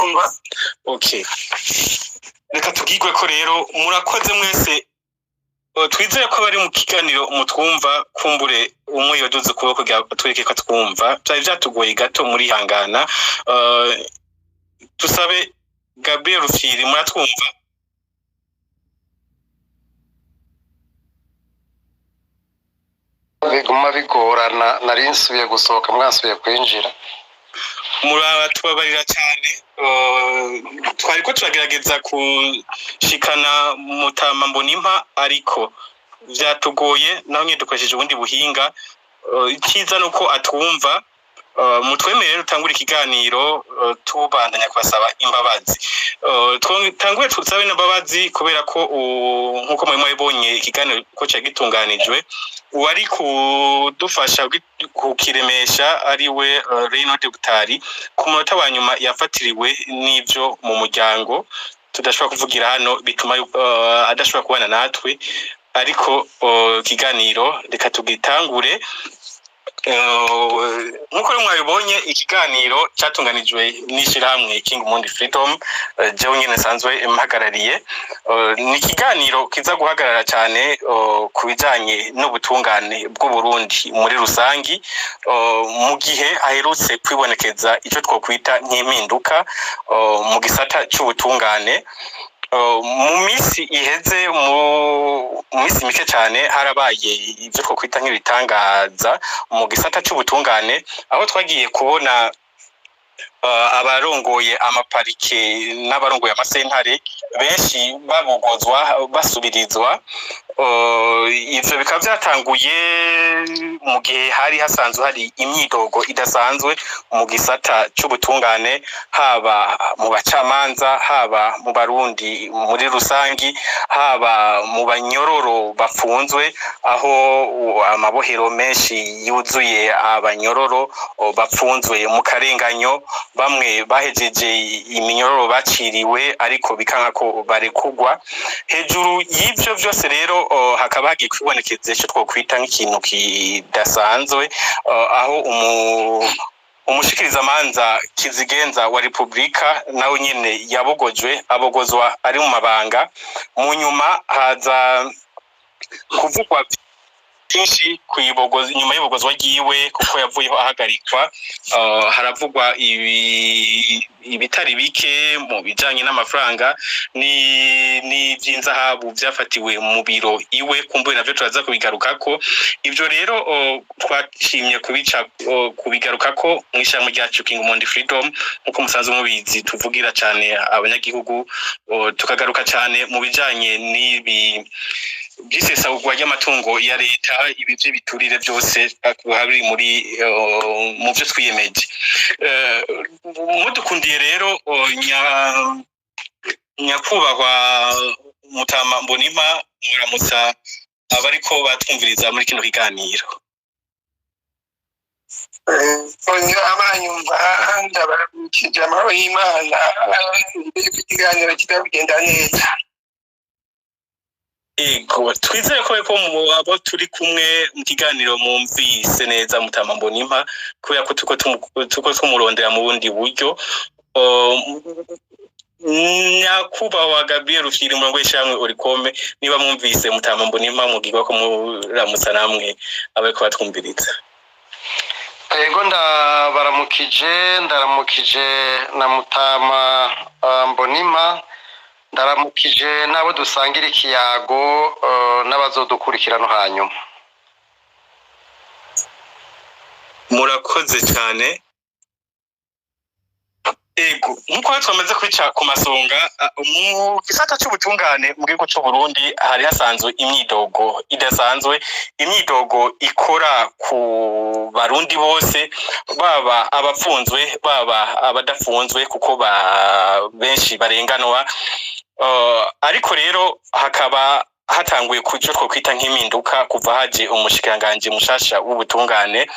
ndabumva. Okay, reka tugigwe ko rero murakoze mwese. Twizeye ko bari mu kiganiro mutwumva, kumbure umwe yoduze kuboko twereke ko twumva. Byari byatugoye gato muri hangana. Tusabe Gabriel Rufyiri, muratwumva? Biguma bigorana, nari nsubiye gusohoka mwasubiye kwinjira. Muratubabarira cyane. Twari ko turagerageza kushikana Mutama Mbonimpa, ariko byatugoye naho nyine dukoresheje ubundi buhinga. Icyiza nuko atwumva. Mutwemerere utangura ikiganiro tubandanya kubasaba imbabazi. Tangure tusabe n'imbabazi kubera ko nkuko mwabonye ikiganiro ko cyagitunganijwe, wari kudufasha kukiremesha ariwe Reynold Butari ku munota wa nyuma yafatiriwe n'ibyo mu muryango tudashobora kuvugira hano, bituma adashobora kubana natwe. Ariko ikiganiro reka tugitangure. Nkuko mwabibonye ikiganiro cyatunganijwe n'ishyirahamwe King Mundi Freedom, jewe nyine nsanzwe mpagarariye. Ni ikiganiro kiza guhagarara cyane ku bijyanye n'ubutungane bw'u Burundi muri rusangi, mu gihe aherutse kwibonekeza icyo twokwita nk'impinduka mu gisata cy'ubutungane. Mu minsi iheze, mu minsi mike cyane, harabaye ibyo twokwita nk'ibitangaza mu gisata cy'ubutungane, aho twagiye kubona abarongoye amaparike n'abarongoye amasentare benshi babogozwa basubirizwa. Ivyo bikaba byatanguye mu gihe hari hasanzwe hari imyidogo idasanzwe mu gisata cy'ubutungane, haba mu bacamanza, haba mu Barundi muri rusangi, haba mu banyororo bafunzwe, aho amabohero menshi yuzuye abanyororo bafunzwe mu karenganyo, bamwe bahejeje iminyororo baciriwe ariko bikanka ko barekugwa. Hejuru y'ivyo byose rero hakaba hagiye kwibonekeza icyo twokwita nk'ikintu kidasanzwe, aho umushikirizamanza Kizigenza wa Republika nawe nyine abogozwa ari mu mabanga. Mu nyuma haza kuvugwa byinshi kuyibogoza nyuma y'ibogozwa ryiwe, kuko yavuyeho ahagarikwa. Haravugwa ibitari bike mu bijanye n'amafaranga n'ivy'inzahabu byafatiwe mu biro iwe, kumbuye navyo turaza kubigarukako. Ivyo rero twashimye kubigarukako mu ishyirahamwe ryacu King Mundi Freedom, nkuko musanzwe mubizi tuvugira cyane abanyagihugu, tukagaruka cyane mu bijanye by'isesagurwa ry'amatungo ya leta, ibi by'ibiturire byose biri mu byo twiyemeje. Mudukundiye rero nyakubahwa Mutama Mbonimpa, muramutsa abariko batwumviriza muri kino kiganiro. Abanyumva ndabaramukije, amahoro y'Imana, ikiganiro kizagenda neza. Ego, twizeye ko mu abo turi kumwe mu kiganiro mwumvise neza Mutama Mbonimpa, kubera ko tuko tumurondera mu bundi buryo. Nyakubahwa Gabriel Rufyiri, umurongo w'ishyirahamwe Oricome, niba mwumvise Mutama Mbonimpa mugirwa ko muramutsa namwe abariko batwumviriza. Ego, ndaramukije na Mutama Mbonimpa, ndaramukije nabo dusangira ikiyago n'abazodukurikirana hanyuma. Murakoze cyane. Ego, nkuko twamaze kwica ku masonga, mu gisata cy'ubutungane mu gihugu cy'u Burundi hari hasanzwe imyidogo idasanzwe, imyidogo ikora ku Barundi bose, baba abapfunzwe baba abadafunzwe, kuko benshi barenganwa. Ariko rero hakaba hatanguye kujo twokwita nk'impinduka kuva haje umushikiranganje mushasha w'ubutungane.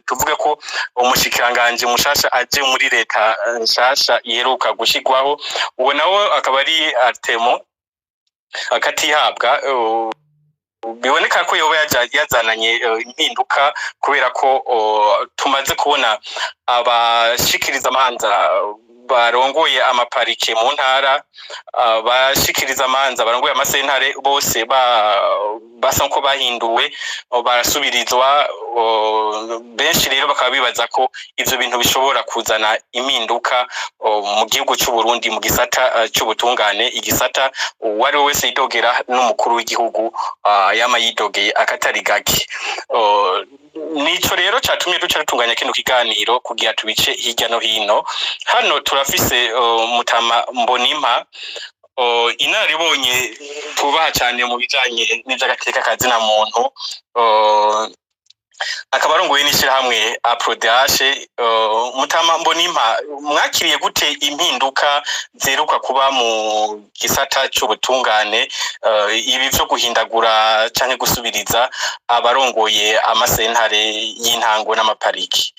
Tuvuge ko umushikiranganje mushasha aje muri leta nshasha iheruka gushigwaho, uwo nawe akaba ari Artemo akatihabwa. biboneka ko yoba yazananye impinduka kubera ko tumaze kubona abashikiriza amanza barongoye amaparike mu ntara, bashikiriza amanza barongoye amasentare bose basa nko bahinduwe barasubirizwa. Benshi rero bakaba bibaza ko ivyo bintu bishobora kuzana impinduka mu gihugu cy'u Burundi mu gisata cy'ubutungane, igisata uwari wese yidogera n'umukuru w'igihugu yama yidogeye akatari gake. Nico rero catumye duca dutunganya kino kiganiro kugira tubice hirya no hino. Hano turafise Mutama Mbonimpa, inaribonye tubaha cyane mu bijanye n'ivyagateka kazina muntu, akaba arongoye n'ishirahamwe APRODH. Mutama Mbonimpa, mwakiriye gute impinduka zeruka kuba mu gisata c'ubutungane, ibi vyo guhindagura canke gusubiriza abarongoye amasentare y'intango n'amapariki?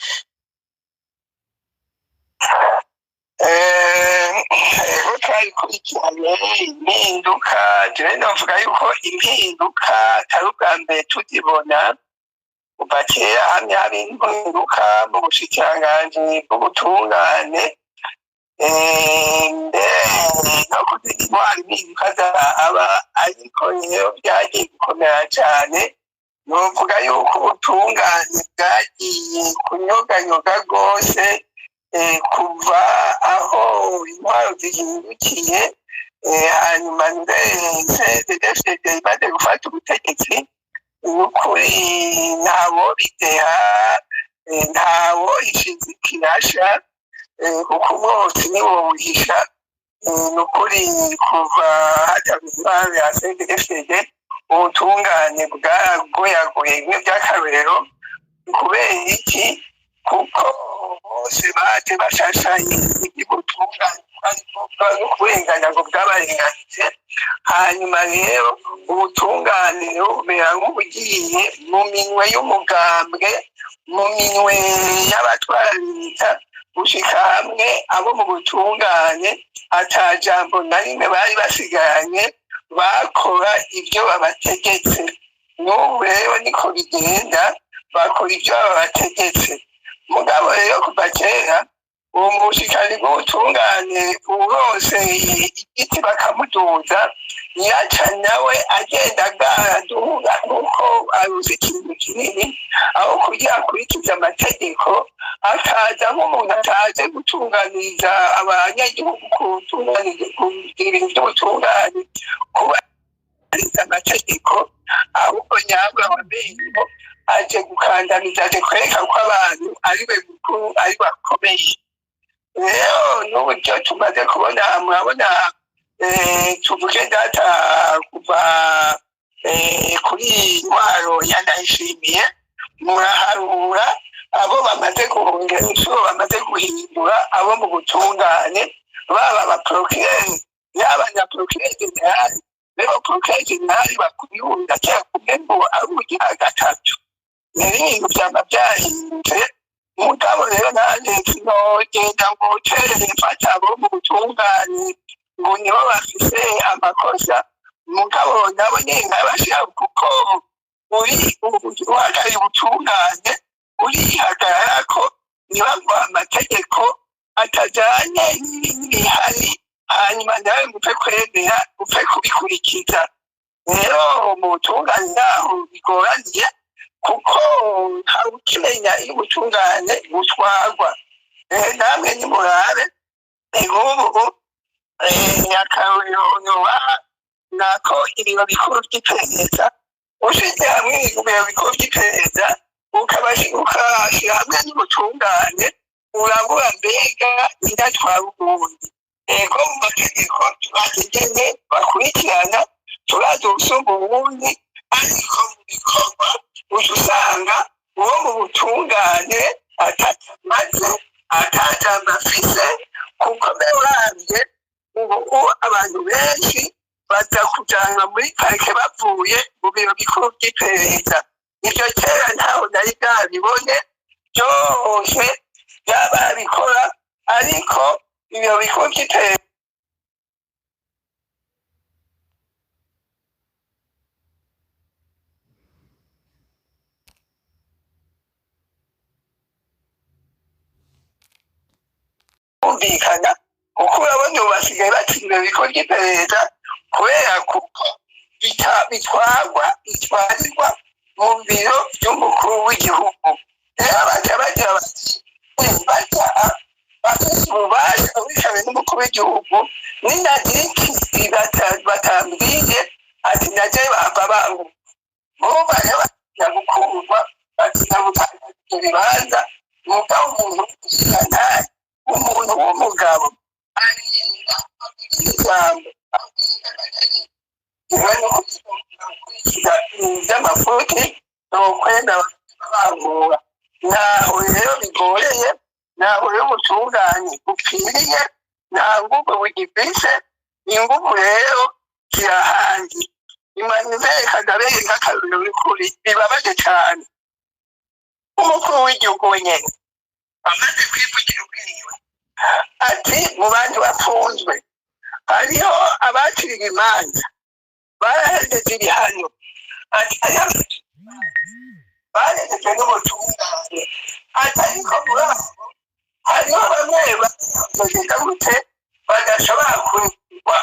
twayikurikiranye impinduka, jewe novuga yuko impinduka atari ubwa mbere tuzibona. Kuva kera hamwe hari impinduka mu bushikiranganji bw'ubutungane, no kugira intwari impinduka zahaba, ariko rero vyagiye gukomera cane. Novuga yuko ubutungane bwagiye kunyoganyoga rwose kuva aho intwaro zihindukiye, hanyuma CNDD-FDD imaze gufata ubutegetsi. Nukuri ntawo bideha, ntawo ishinze ikirasha, kuko umwotsi niwo wuhisha. Nukuri kuva hataba intwaro ya CNDD-FDD ubutungane bwaragoyagoye bimwe vy'akarorero. Kubera iki? Kuko bose baje bashashanye iby'ubutungane no kurenganya ngo bwabarenganije. Hanyuma rero ubutungane bumera nk'ubugiye mu minwe y'umugambwe, mu minwe y'abatwara leta, gushika hamwe abo mu butungane ata jambo na rimwe bari basigaranye, bakora ibyo babategetse. N'ubu rero niko bigenda, bakora ibyo babategetse. Mugabo rero kuva kera uwo mushikari bw'ubutungane bose igiti bakamuduza, yaca nawe agenda agaduga nk'uko aruzi ikintu kinini, aho kugira akurikiza amategeko, akaza nk'umuntu ataje gutunganiriza abanyagihugu kugira ibintu by'ubutungane, kubahiriza amategeko, ahubwo nyabwo abamengo aje gukandamiza, aje kwereka ko abantu ari we mukuru, ari bakomeye. Rero n'uburyo tumaze kubona, murabona tuvuge data kuva kuri intwaro ya Ndayishimiye, muraharura abo bamaze guhungira inshuro bamaze guhindura abo mu butungane, baba abaprokireri yaba na prokireri generali. Rero prokireri generali bakubihunda cyangwa kumwe ngo ari ubugira gatatu. Rero ibintu vyama vyahindutse. Mugabo rero nanjye sinogenda ngo mfata abo mu butungane ngo nibo bafise amakosa. Mugabo nabo nyene nkabashira, kuko uhagarariye ubutungane urihagararako nibaguha amategeko atajanye n'ibihari, hanyuma nawe mupfe kwemera, mupfe kubikurikiza. Rero mu butungane naho bigoraniye, kuko ntawukimenya iyo ubutungane butwarwa. Namwe nimurabe nk'ubu akarorero nako ibiro bikuru vy'iperereza, ushize hamwe ibiro bikuru vy'iperereza ukashira hamwe n'ubutungane, urabura mbega indatwara ubundi. Ego mu mategeko turazi ingene bakurikirana, turazi usumba ubundi, ariko mu bikorwa uca usanga uwo mu butungane atamaze atajambo afise. Kuko mbere uravye ubu abantu benshi baza kujanwa muri parike bavuye mu biro bikuru vy'iperereza. Ivyo kera ntaho nari bwabibone, byose byaba bikora, ariko ibiro bikuru vy'iperereza birumvikana kuko urabona ubu basigaye batsinda ibikorwa by'iperereza kubera kuko bitwarirwa mu biro by'umukuru w'igihugu rero baca bagira bati bafise ububasha bishabe n'umukuru w'igihugu ninagira ikisi batambwiye ati naje bava bangu muba rero bagira gukurwa bagira gutanga ibibanza mugabo umuntu ushyirantari umuntu w'umugabo arinda ijambo kurikira iby'amafuti ni ukwenda bangura ntaho rero bigoreye ntaho rero ubutungane bukwiriye nta nguvu bugifise inguvu rero zirahanze Emmanuel Kagame nk'akarorero bikuri bibabaje cyane umukuru w'igihugu wenyine amaze kwivugira ubwiwe ati mu bantu bafunzwe hariho abaciriwe imanza barahejeje ibihano ati bahejeje n'ubutungane ati ariko muri abo hariho bamwe bagenda gute badashobora kurikirwa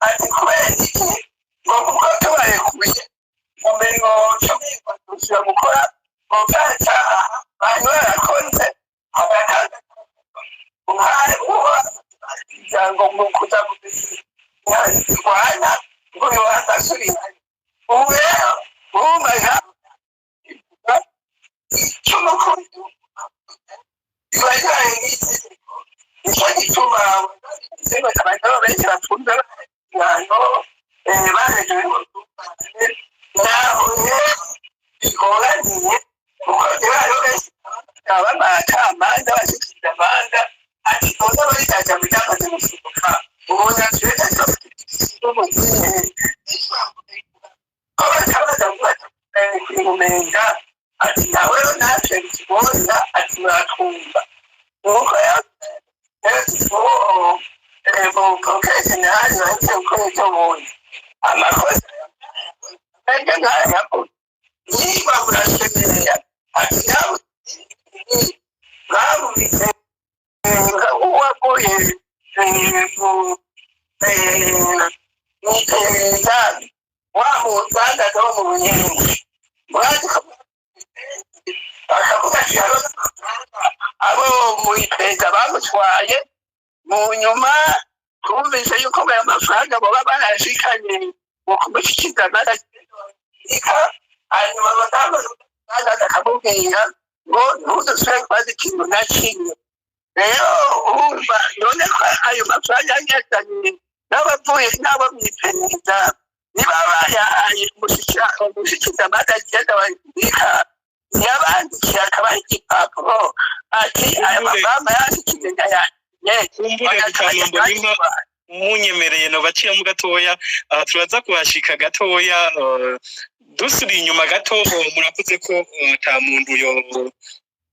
ati kubera iki ngo kuko tubarekuye mu mirimo nshobora gusubira gukora mu bwacyaha bari barakoze hagataza umwari uba imiryango mu kuza kurwanya ngo biwasasubira ubu rero ubumaga cy'umukuru ibajyanye n'itegeko nicyo gituma abantu benshi bafunze bahejeje n'ubutungane naho rero bigoraniye kuko rero benshi b'abacamanza bashikiriza amanza ati none baritaja mu byamaze gusohoka ubundi atuye n'umugihe ko bacabaza kubimumenga ati nawe natwe bikibona ati muratwumva nuko profesionali bahise gukora ibyo bundi amakosa ege ntayavuga niba murasemerera ati nawe mwabubise uwaguye mw'iperereza wa mudandaza wo mu bunyenge mwazi bakavuga ati abo mu iperereza bamutwaye mu nyuma twumvise yuko ayo mafaranga baba barashikanye mu kumushyikiriza n'agatsika hanyuma abadamu akamubwira ngo ntudusubire kubaza ikintu na kimwe rero urumva none ko ayo mafaranga yanyazanye n'abavuye n'abo mu iperereza niba bayahaye umushyikiriza n'agatsika babika yabandikiye akabaha igipapuro ati aya mafaranga yashyikiye nkayandi kumbure bikamambo nimba munyemereye no baciyemo gatoya turaza kuhashika gatoya dusubira inyuma gato muravuze ko nta muntu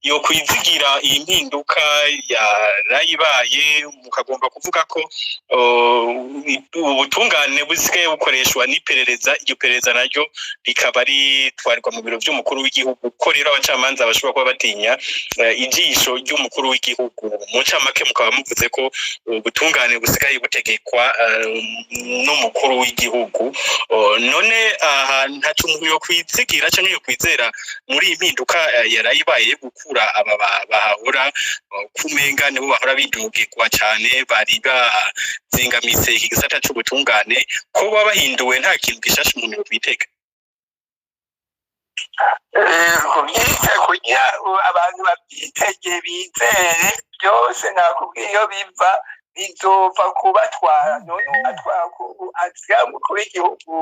yo kwizigira iyi mpinduka yarayibaye mukagomba kuvuga ko ubutungane busigaye bukoreshwa n'iperereza iryo perereza naryo rikaba ritwarwa mu biro by'umukuru w'igihugu ko rero abacamanza bashobora kuba batinya ijisho ry'umukuru w'igihugu mu ncamake mukaba muvuze ko ubutungane busigaye butegekwa n'umukuru w'igihugu none ntacu umuntu yo kwizigira cyangwa yo kwizera muri iyi mpinduka yarayibaye gukura aba bahahora kumenga nibo bahora bidugirwa cyane bari bazingamise iki gisata cy'ubutungane ko baba bahinduwe nta kintu gishasha umuntu yo kwitega kubyite kugira abantu babyitege bizere byose nakubwiye iyo biva bizova kubatwara none ubatwara azira umukuru w'igihugu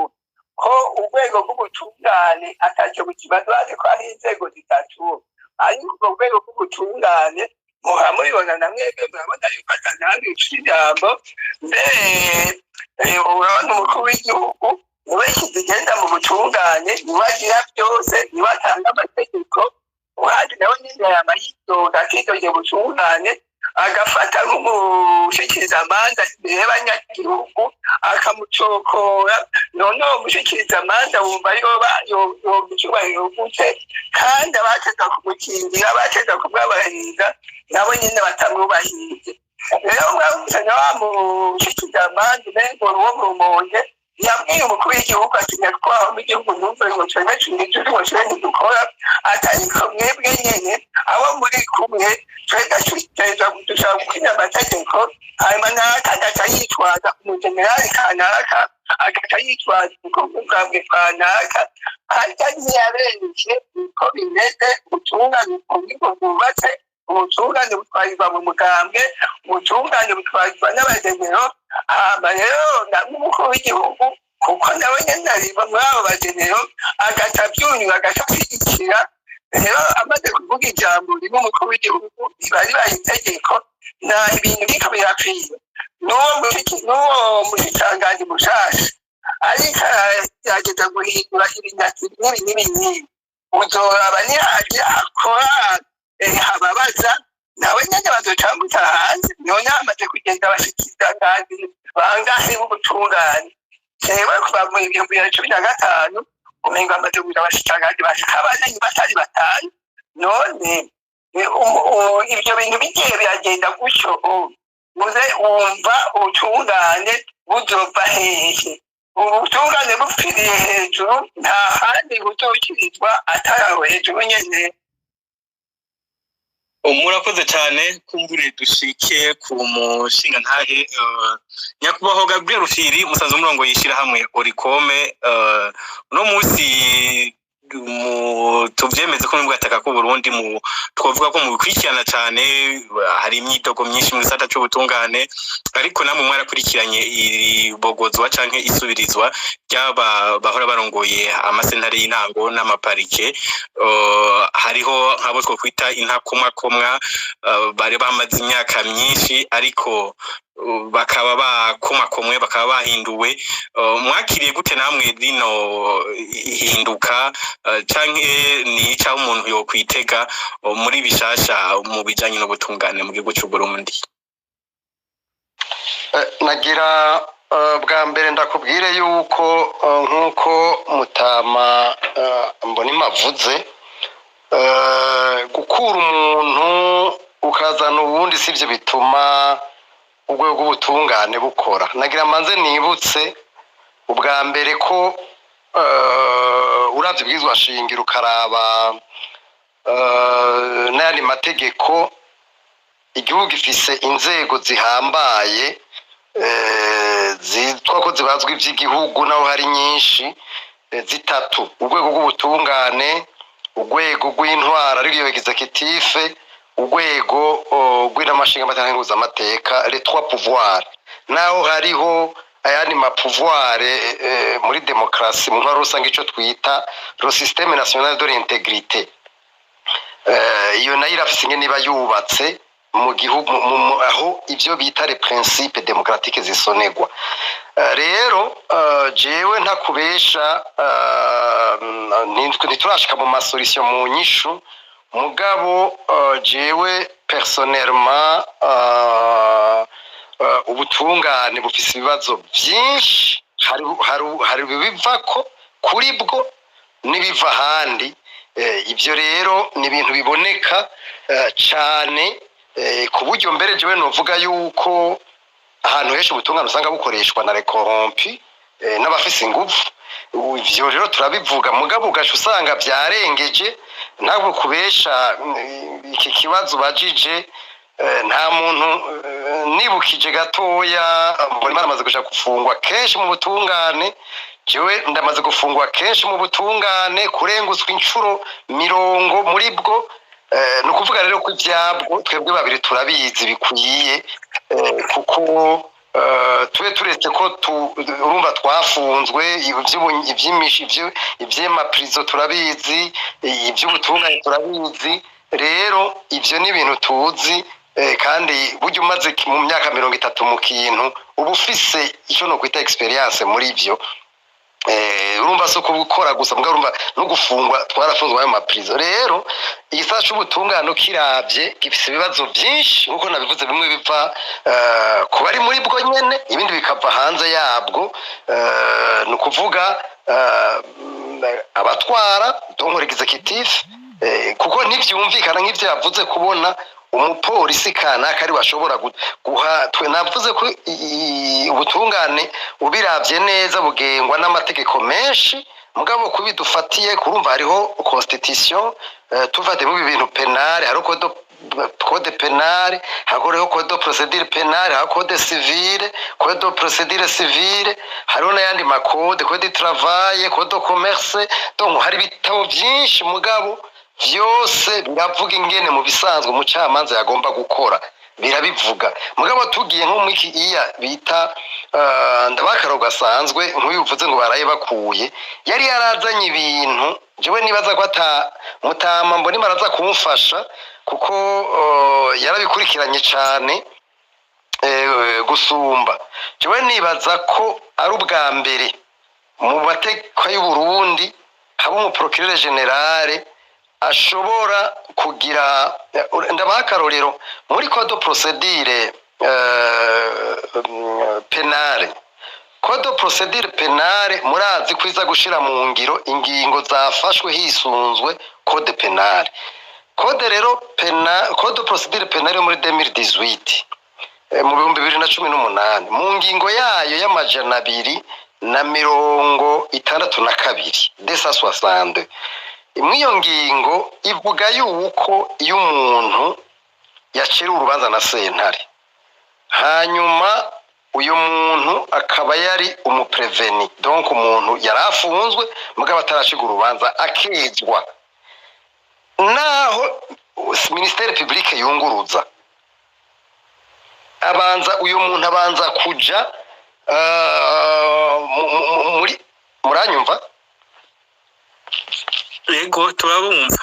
ko urwego rw'ubutungane atacyo bukibazo bazi ko hari inzego zitatu ariko urwo rwego rw'ubutungane muhamubibona na mwebwe murabona yuko atananga ijambo mbere urabona umukuru w'igihugu niwe kizigenda mu butungane niwe agira byose niwe atanga amategeko uhandi nawe nyine yamayidoga akidogeye butungane agafata nk'umushikirizamanza imbere y'abanyagihugu akamucokora none uwo mushikirizamanza wumva yoba icyubahiro gute kandi abateza kumukingira abateza kumwubahiriza nabo nyine batamwubahirije rero mwabuze na wa mushikiramanje nengo wo mu Rumonge yabwiye umukuru w'igihugu ati nyakwaho mu gihugu numve ngo twebwe twinjije ngo twebwe dukora atari mwebwe nyene abo muri kumwe twebwe twiteza gushaka gukina amategeko hanyuma n'akagaca yitwaza umujenerali kanaka agaca yitwaza ubwambwe kanaka harya ntiyabenje uko bimeze ubutungane ubwo bwubatse ubutungane butwarirwa mu mugambwe ubutungane butwarirwa n'abagenero hama rero n'umukuru w'igihugu kuko nawe nyene ariba muri abo bagenero agaca abyunywa agaca ashyigikira rero amaze kuvuga ijambo rimwe umukuru w'igihugu riba ribaye itegeko na ibintu biriko birapfira n'uwo mushikiranganji mushasha ariko yageza guhindura ibinyatsi n'ibi uzoraba nihaje akora hababaza nawe nyene bazocamuta hanze none hamaze kugenda abashikiranganji bangahe b'ubutungane jewe kuva mu 2015 umenga amaze kugira abashikiranganji bashika bane batari batanu none ivyo bintu bigiye biragenda gutyo muze wumva ubutungane buzova hehe ubutungane bupfiriye hejuru nta handi buzokirizwa atari aho hejuru nyene. murakoze cyane kumbure dushike ku mushinga ntahe nyakubahwa Gabriel Rufyiri musanze umurongo yishira hamwe Orikome no munsi tuvyemeze ko mbwataka ko Burundi mu twovuga ko mu bikurikirana cyane hari imyidogo myinshi mu gisata cy'ubutungane ariko namwe mwarakurikiranye iribogozwa canke isubirizwa ryaba bahora barongoye amasentare y'intango n'amaparike hariho nk'abo two kwita intakomakomwa bari bamaze imyaka myinshi ariko bakaba bakomakomwe bakaba bahinduwe mwakiriye gute namwe rino hinduka canke ni ca umuntu yo kwitega muri bishasha mu bijanye n'ubutungane mu gihugu cy'u Burundi? Nagira bwa mbere ndakubwire yuko nkuko Mutama Mbonimpa avuze gukura umuntu ukazana ubundi sivyo bituma urwego rw'ubutungane bukora. Nagira manze nibutse ubwa mbere ko uravye bwizwa shingiro ukaraba n'ayandi mategeko igihugu gifise inzego zihambaye zitwa ko zibazwa ivy'igihugu naho hari nyinshi zitatu: urwego rw'ubutungane, urwego rw'intwara ariyo executive, urwego rw'inamashinga amatangaza amateka, les trois pouvoirs. Naho hariho ayandi ma pouvoir muri demokrasi mu ntwaro rusange ico twita le système national de l'intégrité. Iyo nayo irafise ingene iba yubatse mu gihugu aho ivyo bita les principes démocratiques zisonegwa. Rero jewe ntakubesha ntiturashika mu masolution mu nyishu mugabo jewe personnellement ubutungane bufise ibibazo byinshi, hari bivako kuri bwo nibiva handi. Ibyo rero ni ibintu biboneka cyane ku buryo mbere jewe novuga yuko ahantu henshi ubutungane usanga bukoreshwa na recorrompi n'abafise ingufu. Ivyo rero turabivuga mugabo ugaca usanga byarengeje. Ntabwo kubesha iki kibazo bajije nta muntu nibukije gatoya mbona amaze gushaka gufungwa kenshi mu butungane. Jewe ndamaze gufungwa kenshi mu butungane kurenguswa inshuro 70 muri bwo. Nukuvuga rero ko ibyabwo twebwe babiri turabizi bikwiye kuko tube turetse ko urumva twafunzwe ivy'amaprizo turabizi, ivy'ubutungane turabizi. Rero ivyo ni ibintu tuzi kandi buryo umaze mu myaka 30 mu kintu uba ufise icyo no kwita experience muri ivyo. Urumva so kubukora gusa mbwa urumva no gufungwa twarafunzwe ayo maprizo. Rero igisata cy'ubutungane kiravye gifise ibibazo byinshi nkuko nabivuze, bimwe biva ku bari muri bwo nyene, ibindi bikava hanze yabwo. Nukuvuga abatwara donc executive kuko ntivyumvikana nk'ivyo yavuze kubona umupolisi kanaka ari washobora guha twe navuze ko ubutungane ubiravye neza bugengwa n'amategeko menshi mugabo kubidufatiye kurumva hariho constitution tuvate mu bintu penal hariho code penal hariho code de procédure pénale hariho code civile code de procédure civile hariho n'ayandi makode code du travail code de commerce donc hari bitabo byinshi mugabo vyose biravuga ingene mu bisanzwe umucamanza yagomba gukora birabivuga mugabo tugiye nko mu iya bita ndabakaro gasanzwe nk'ubivuze ngo baraye bakuye yari yarazanye ibintu jewe nibaza ko mutama mboni baraza kumufasha kuko yarabikurikiranye cyane gusumba jewe nibaza ko ari ubwa mbere mu mateka y'u Burundi haba mu procureur general ashobora kugira ndabakarorero muri code de procédure pénale code de procédure pénale murazi kwiza gushira mu ngiro ingingo zafashwe hisunzwe code pénale code rero code de procédure pénale muri 2018 mu 2018 mu ngingo yayo y'amajana 262 262 imwiyo ngingo ivuga yuko iyo umuntu yacira urubanza na sentare hanyuma uyu muntu akaba yari umupreveni donc umuntu yarafunzwe mugabo atarashiga urubanza akezwa naho ministère public yunguruza uyu muntu abanza kuja muranyumva yego turabumva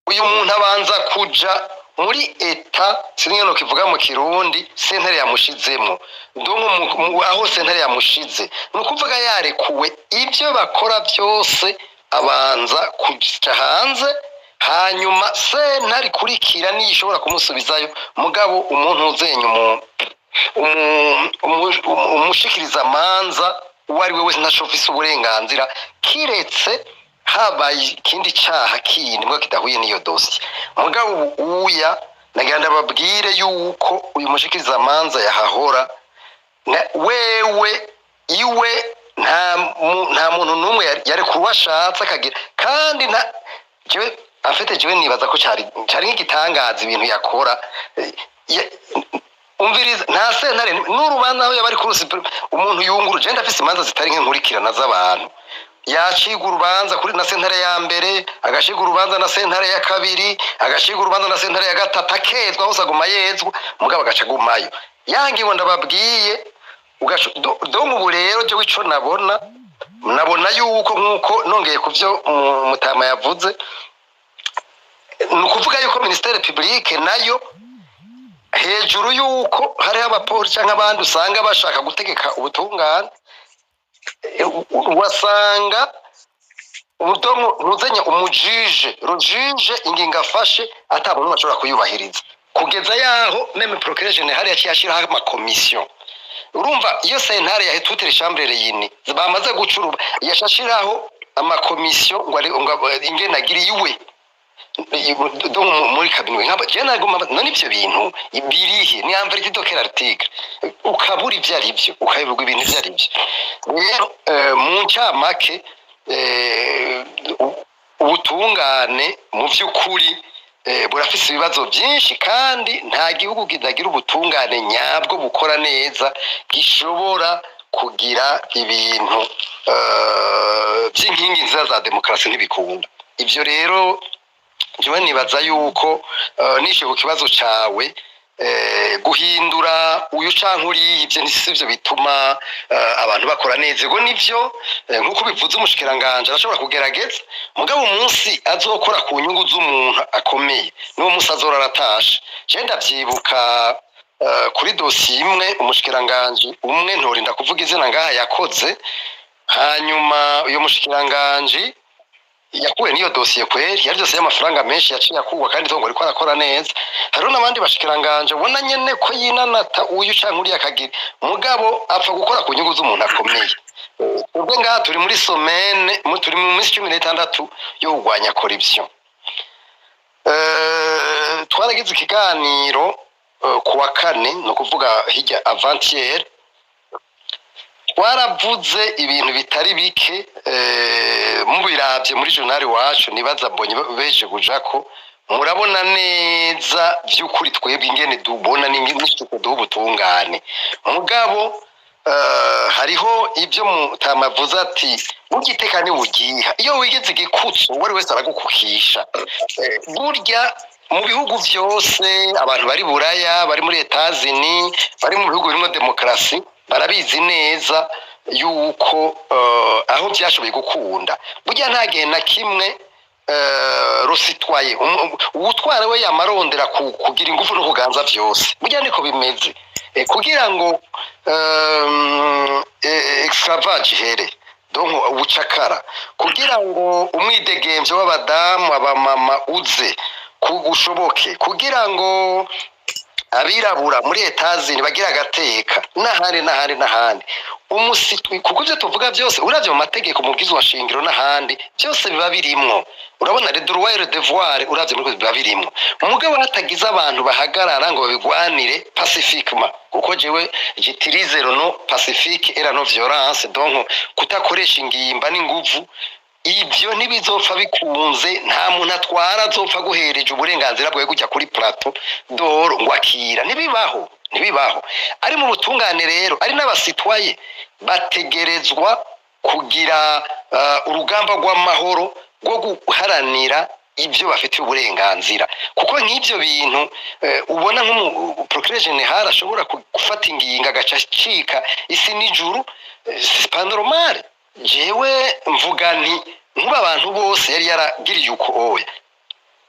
uyu muntu abanza kuja muri eta sinyo no kivuga mu Kirundi sentare yamushizemo ndonko aho sentare yamushize nukuvuga yarekuwe ibyo bakora byose abanza kuja hanze hanyuma sentare kurikira niyishobora kumusubizayo mugabo umuntu uzenya umushikiriza manza uwari we wese ntashofise uburenganzira kiretse habaye ikindi cyaha kindi ngo kidahuye n'iyo dossier mugabo uya naganda babwire yuko uyu mushikiriza manza yahahora wewe iwe nta muntu numwe yari kuwashatsa kagira kandi jewe afite jewe nibaza ko cyari nk'igitangaza ibintu yakora umviriza nta sentare n'urubanza aho yabari kurusi umuntu yunguruje ndafise imanza zitari nk'inkurikirana z'abantu yaciga urubanza kuri na sentare ya mbere agashiga urubanza na sentare ya kabiri agashiga urubanza na sentare ya gatatu akezwa hose aguma yezwa mugabo agaca gumayo yangiwe ndababwiye donc ubu rero je wico nabona yuko nkuko nongeye kuvyo mutama yavuze nukuvuga yuko ministère public nayo hejuru yuko hari abapolisi canke abandi usanga bashaka gutegeka ubutungane wasanga ntuzenya umujije ingingo afashe atamuntu ashobora kuyubahiriza kugeza yaho meme procureur general yashiraho amakomisiyo urumva iyo sentare ya tutire chambre yini bamaze gucuruba yashashiraho amakomisiyo ngo ingena giriwe muri kabinwe nkaba je nagomba none ivyo bintu birihe ni amvere tidokera article ukabura ivyo ari byo ukabivuga ibintu ivyo ari byo rero mu ncamake ubutungane mu vy'ukuri burafise ibibazo byinshi kandi nta gihugu kidagira ubutungane nyabwo bukora neza gishobora kugira ibintu by'inkingi nziza za demokarasi ntibikunda ivyo rero jewe nibaza yuko nishe ku kibazo cawe guhindura uyu canke uri ivyo nisivyo bituma abantu bakora neza ego nivyo nkuko bivuze umushikiranganje arashobora kugerageza mugabo umunsi azokora ku nyungu z'umuntu akomeye n'uwo munsi azora aratasha je ndavyibuka kuri dossier imwe umushikiranganje umwe ntorinda kuvuga izina ngaha yakoze hanyuma uyo mushikiranganje yakuwe niyo dossier kweri yari dossier y'amafaranga menshi yaciye akugwa kandi tongo ariko arakora neza hariho n'abandi bashikiranganje ubona nyene ko yinanata uyu canke uri akagira mugabo apfa gukora ku nyungu z'umuntu akomeye ubwo ngaha turi muri semaine turi mu minsi 16 yo kugwanya corruption twaragize ikiganiro ku wa kane no kuvuga hirya avant-hier twaravuze ibintu bitari bike mubiravye muri journal wacu nibaza mbonye beje kujako murabona neza by'ukuri twebwe ingene dubona n'ingingo dubutungane mugabo hariho ibyo mutamavuze ati mugitekane bugiha iyo wigeze igikutso wari wese aragukukisha burya mu bihugu byose abantu bari buraya bari muri Etazini bari mu bihugu birimo demokrasi barabizi neza yuko aho byashoboye gukunda burya nta gihe na kimwe rusitwaye utwara we yamarondera kugira ingufu no kuganza byose burya niko bimeze kugira ngo excavage here donc ubucakara kugira ngo umwidegemvyo w'abadamu abamama uze kugushoboke kugira ngo abirabura muri Etazini bagira agateka n'ahandi umusitwi kuko ivyo tuvuga byose uravye mu mategeko mu bwizo wa shingiro n'ahandi byose biba birimwo urabona le droit et le devoir uravye muri biba birimwo umugabo hatagize abantu bahagarara ngo babigwanire pacifiquement kuko jewe j'utilise le nom pacifique et la non violence donc kutakoresha ingimba n'inguvu ibyo ntibizopfa bikunze nta muntu atwara azopfa guhereje uburenganzira bwawe kujya kuri plateau doro ngo akira ntibibaho ari mu butungane rero ari n'abasitwaye bategerezwa kugira urugamba rw'amahoro rwo guharanira ibyo bafite uburenganzira kuko nk'ibyo bintu ubona procureur general ashobora gufata ingingo agacika isi n'ijuru c'est pas normal jewe mvuga nti nkuba abantu bose yari yaragiriye uko oya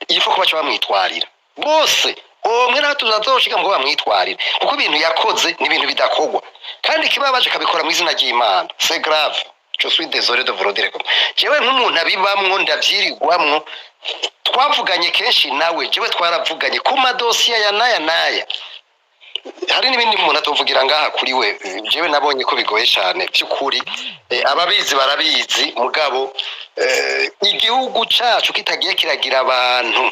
ifo kuba cyo bamwitwarira bose omwe natuzazoshika ngo bamwitwarire kuko ibintu yakoze ni ibintu bidakogwa kandi kibabaje kabikora mu izina ry'Imana c'est grave je suis désolé de vous le dire jewe nk'umuntu abibamwo ndavyirigwamwo twavuganye kenshi nawe jewe twaravuganye ku madosiye ya naya hari n'ibindi umuntu atovugira ngaha kuri we jewe nabonye ko bigoye cyane by'ukuri ababizi barabizi mugabo igihugu cacu kitagiye kiragira abantu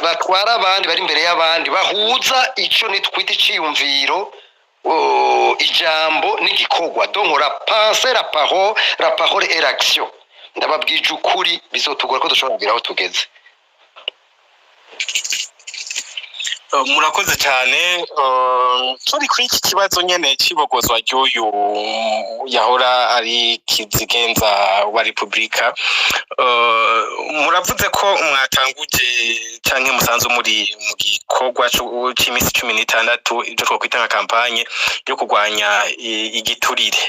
batwara abandi bari imbere y'abandi bahuza ico nitwita iciyumviro ijambo n'igikorwa donc la pensée la parole et l'action ndababwije ukuri bizotugora ko dushobora kugira aho tugeze murakoze cyane turi kuri iki kibazo nyene cibogozwa ry'uyu yahora ari kizigenza wa Republika muravuze ko mwatanguje canke musanzwe muri mu gikorwa c'imisi 16 ibyo twokwita nka kampanye yo kurwanya igiturire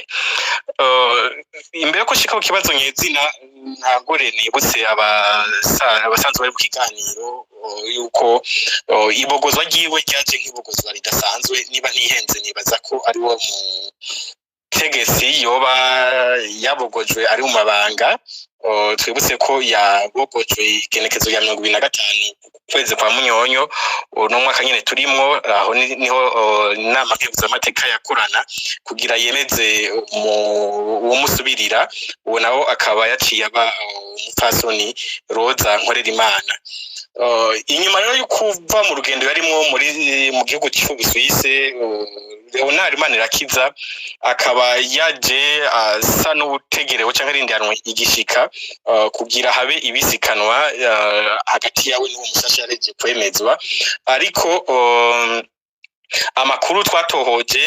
imbere ko shika ku kibazo nyezina ntagore nibutse abasanzwe bari mu kiganiro yuko ibogozwa ryiwe ryaje nk'ibogozwa ridasanzwe niba ntihenze nibaza ko ari wo mu tegesi yoba yabogojwe ari mu mabanga twibutse ko yabogojwe igenekezo ya 2025 kwezi kwa Munyonyo no mwaka nyene turimo aho niho inama y'amateka yakorana kugira yemeze uwo musubirira uwo nawo akaba yaciye aba umupfasoni Roza Nkorerimana inyuma yo kuva mu rugendo yarimo mu gihugu cy'Ubusuwise Leonard Manirakiza akaba yaje asa n'ubutegerewe cyangwa rindiranwe igishika kugira habe ibisikanwa hagati yawe n'uwo musasha yareje kwemezwa ariko amakuru twatohoje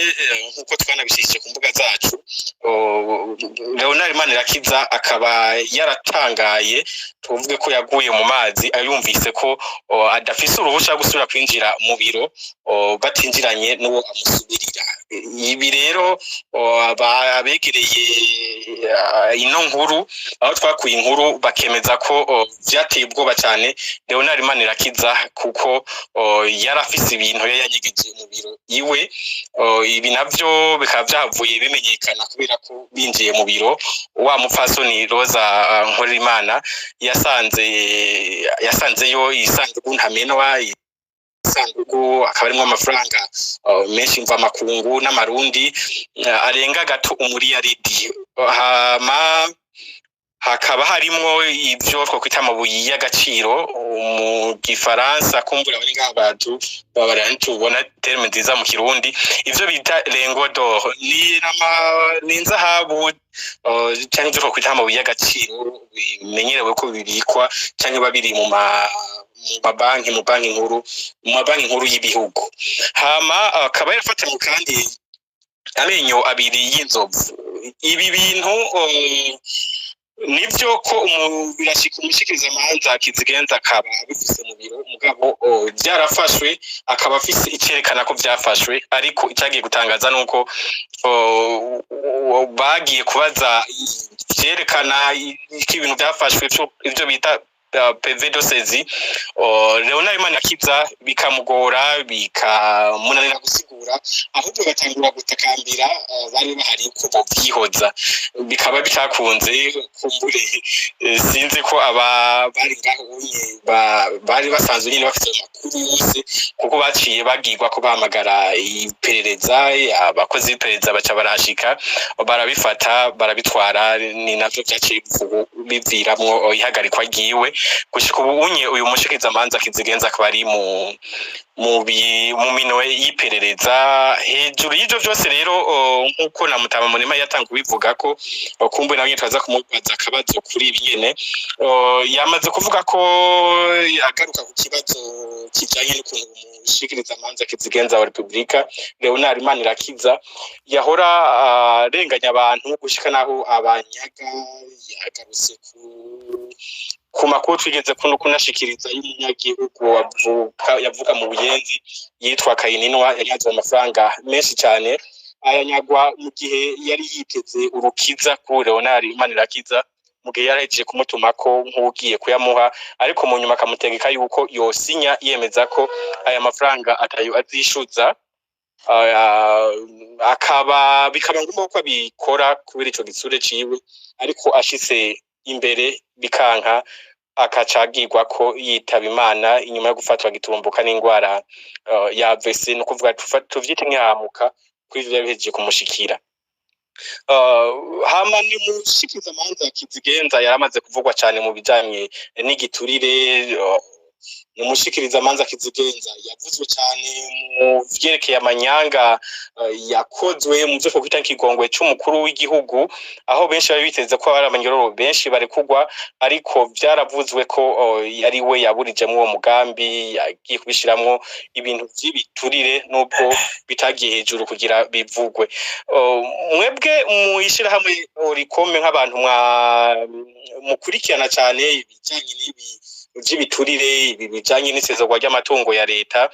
nkuko twanabishije ku mbuga zacu Leonard Manirakiza akaba yaratangaye tuvuge ko yaguye mu mazi ayumvise ko adafise uruhusha gusubira kwinjira mu biro batinjiranye n'uwo amusubirira ibi rero abegereye ino nkuru aho twakuye inkuru bakemeza ko byateye ubwoba cyane Leonard Manirakiza kuko yarafise ibintu yanyegeje mu biro iwe ibi navyo bikaba byavuye bimenyekana kubera ko binjiye mu biro wa mupfasoni Roza Nkorerimana yasanzeyo isanduku ntamenwa isanduku akaba arimo amafaranga menshi mva makungu n'amarundi arenga gato umuriyaridi hakaba harimwo ibyo twakwita amabuye y'agaciro mu gifaransa kumbura bari ng'abantu babara ntubona terme nziza mu kirundi ivyo bita lingot d'or ni inzahabu cyangwa ibyo twakwita amabuye y'agaciro bimenyerewe ko bibikwa cyangwa babiri mu mabanki nkuru y'ibihugu hama akaba yarafatanye kandi amenyo abiri y'inzovu ibi bintu nibyo ko birashika umushikiriza amanza kizigenza akaba bifise mu biro mugabo byarafashwe akaba afise icerekana ko byafashwe ariko icyagiye gutangaza nuko bagiye kubaza cyerekana ibintu byafashwe ivyo bita PV dosezi Leonard Manirakiza bikamugora bikamunanira gusigura ahubwo batangura gutakambira bari bahari ko bovyihoza bikaba bitakunze kumbure sinzi ko bari ngaho bari basanzwe nyine bafite amakuru yose kuko baciye bagirwa ko bahamagara iperereza abakozi b'iperereza baca barashika barabifata barabitwara ni navyo byaciye biviramwo ihagarikwa giwe gushika ubunye uyu mushikiriza amanza kizigenza akaba ari mu minwe y'iperereza hejuru y'ivyo vyose rero nk'uko na Mutama Munema yatanga kubivuga ko kumbe nawe twaza kumubaza akabazo kuri ibi nyene yamaze kuvuga ko agaruka ku kibazo kijanye n'ukuntu umushikiriza amanza kizigenza wa Republika Leonard Manirakiza yahora arenganya abantu gushika naho abanyaga yagarutse ku makuru twigeze kunashikiriza y'umunyagihugu yavuga mu Buyenzi yitwa Kayininwa yanyazwe amafaranga menshi cyane ayanyagwa mu gihe yari yiteze urukiza kuri Leonard Manirakiza mu gihe yarahejeje kumutumako nk'ugiye kuyamuha ariko mu nyuma akamutegeka yuko yosinya yemeza ko aya mafaranga atayo azishuza bikaba ngombwa ko abikora kubera ico gitsure ciwe ariko ashitse imbere bikanka akacagirwa ko yitaba Imana inyuma yo gufatwa gitumbuka n'ingwara ya AVC no kuvuga tuvyite nk'amuka kw'ivyo yabihejeje kumushikira hama ni mushikiza amanza kizigenza yaramaze kuvugwa cyane mu bijanye n'igiturire umushikiriza amanza kizigenza yavuzwe cyane mu vyerekeye amanyanga yakozwe mu byo kwita kigongwe cy'umukuru w'igihugu aho benshi bari biteze ko ari abanyororo benshi bari kugwa ariko byaravuzwe ko yari we yaburije mu uwo mugambi yagiye kubishiramwo ibintu by'ibiturire nubwo bitagiye hejuru kugira bivugwe mwebwe muishira hamwe rikome nk'abantu mukurikirana cyane ibijanye n'ibi by'ibiturire ibi bijanye n'isezerwa ry'amatungo ya leta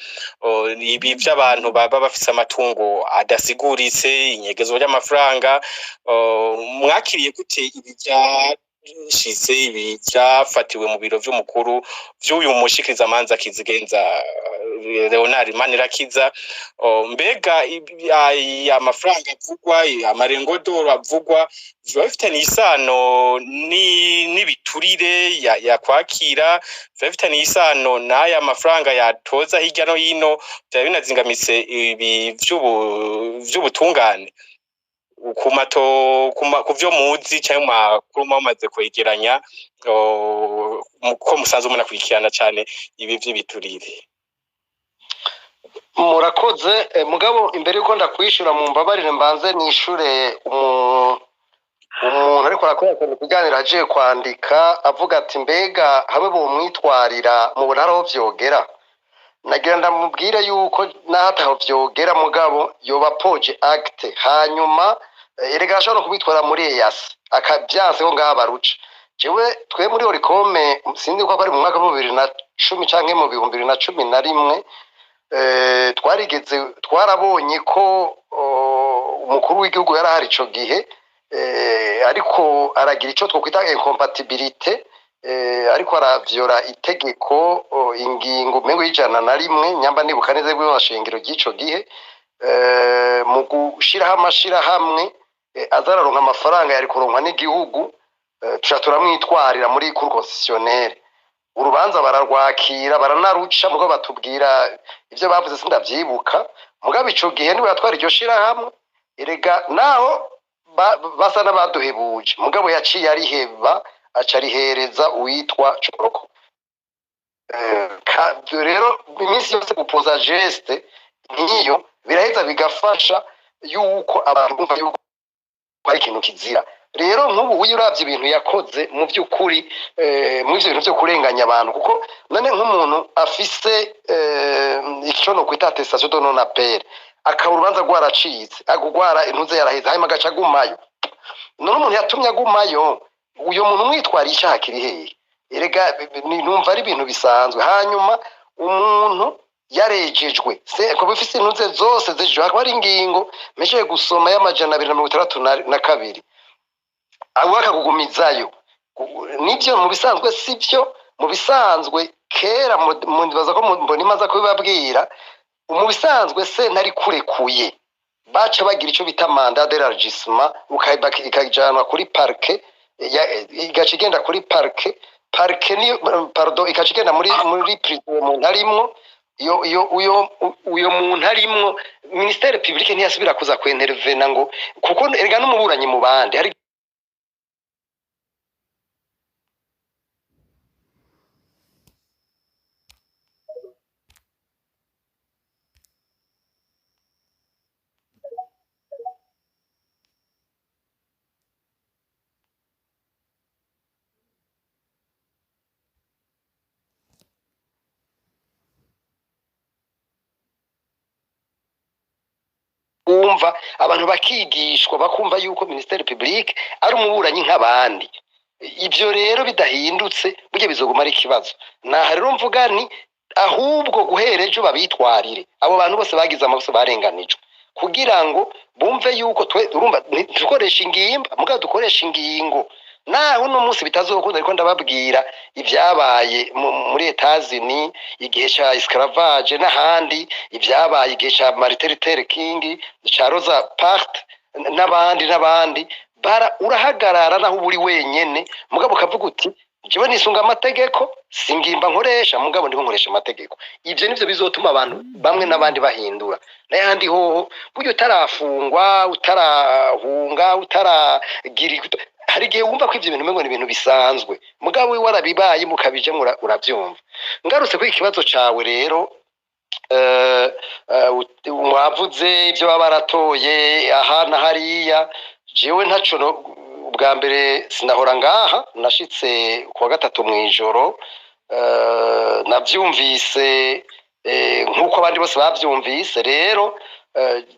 ibi by'abantu baba bafise amatungo adasiguritse inyegezo y'amafaranga mwakiriye gute ibi byashitse ibi byafatiwe mu biro vy'umukuru vy'uyu mushikiriza amanza kizigenza Leonard Manirakiza mbega amafaranga avugwa amarengo d'or avugwa bifitanye isano n'ibiturire yakwakira bifitanye isano n'aya mafaranga yatoza hirya no hino byaba binazingamitse ibi vy'ubutungane ku vyo muzi cyangwa makuru mumaze kwegeranya ko musanzwe munakurikirana cyane ibi vy'ibiturire. Murakoze mugabo imbere yuko ndakwishura mu mbabarire mbanze nishure umuntu ariko arakora kuganira aje kwandika avuga ati mbega habe bo mwitwarira mu buraro vyogera nagira ndamubwire yuko nahataho vyogera mugabo yoba poje acte hanyuma erega ashobora kubitwara muri EAS akabyanse ko ngaha baruca jewe twe muri Orikome sindi ko ari mu mwaka wa 2010 canke mu 2011 twarabonye ko umukuru w'igihugu yarahari ico gihe ariko aragira ico twokwita incompatibilité ariko aravyora itegeko ingingo mengo y'ijana na rimwe nyamba nibuka neza bwo bashengero gico gihe mu gushiraho amashira hamwe azararonka amafaranga yari kuronka n'igihugu turamwitwarira muri cour constitutionnelle urubanza bararwakira baranaruca mugo batubwira ivyo bavuze sindavyibuka mugabe ico gihe niwe yatwara iryo shira hamwe erega naho basa n'abaduhebuje mugabo yaciye ariheba aca rihereza uwitwa Coroko. Rero iminsi yose gupoza geste nk'iyo biraheza bigafasha yuko abantu bumva yuko ari ikintu kizira. Rero nk'ubu uravye ibintu yakoze mu by'ukuri mu ivyo bintu byo kurenganya abantu, kuko none nk'umuntu afise icyo no kwita attestation de non appel, akaba urubanza rwaracitse agugwara intuze yaraheze hanyuma agaca agumayo, none umuntu yatumye agumayo uyo muntu mwitwara icyaha kiri hehe? Erega numva ari ibintu bisanzwe. Hanyuma umuntu yarejejwe ko bifise intuze zose zejejwe, akaba ari ingingo meshe gusoma y'amajana 262 abo akagugumizayo. Nibyo mu bisanzwe sibyo, mu bisanzwe kera mundibaza ko mbona imaza kubibabwira, mu bisanzwe se ntari kurekuye baca bagira icyo bita mandat d'élargissement, ikajyanwa kuri parquet, igaca igenda kuri parquet ni pardon, ikaca igenda muri prison umuntu arimwo. Uyo muntu arimwo ministère public ntiyasubira kuza kwentervena ngo kuko erega n'umuburanyi mu bandi hari kumva abantu bakigishwa bakumva yuko ministère public ari umuburanyi nk'abandi. Ibyo rero bidahindutse burya bizoguma ari ikibazo. Naha rero mvuga ni ahubwo guhera ejo babitwarire abo bantu bose bagize amakosa barenganijwe, kugira ngo bumve yuko urumva dukoresha ingimba mugabo dukoresha ingingo. Naho no munsi bitazokunda, ariko ndababwira ibyabaye muri Etats-Unis igihe cya esclavage n'ahandi, ibyabaye igihe cya Martin Luther King, cya Rosa Parks n'abandi urahagarara naho uri wenyene mugabo kavuga uti jewe nisunga amategeko, singimba nkoresha mugabo ndiko nkoresha amategeko. Ivyo nivyo bizotuma abantu bamwe n'abandi bahindura. N'ahandi hoho buryo utarafungwa, utarahunga, utaragira hari gihe wumva ko ivyo bintu mengo ni ibintu bisanzwe, mugabo wiwe warabibaye mukabije uravyumva. Ngarutse kuri ikibazo cawe rero, mwavuze ivyo baba baratoye aha na hariya, jewe ntaco ubwa mbere sinahora ngaha, nashitse kuwa gatatu mwijoro, navyumvise nk'uko abandi bose bavyumvise. Rero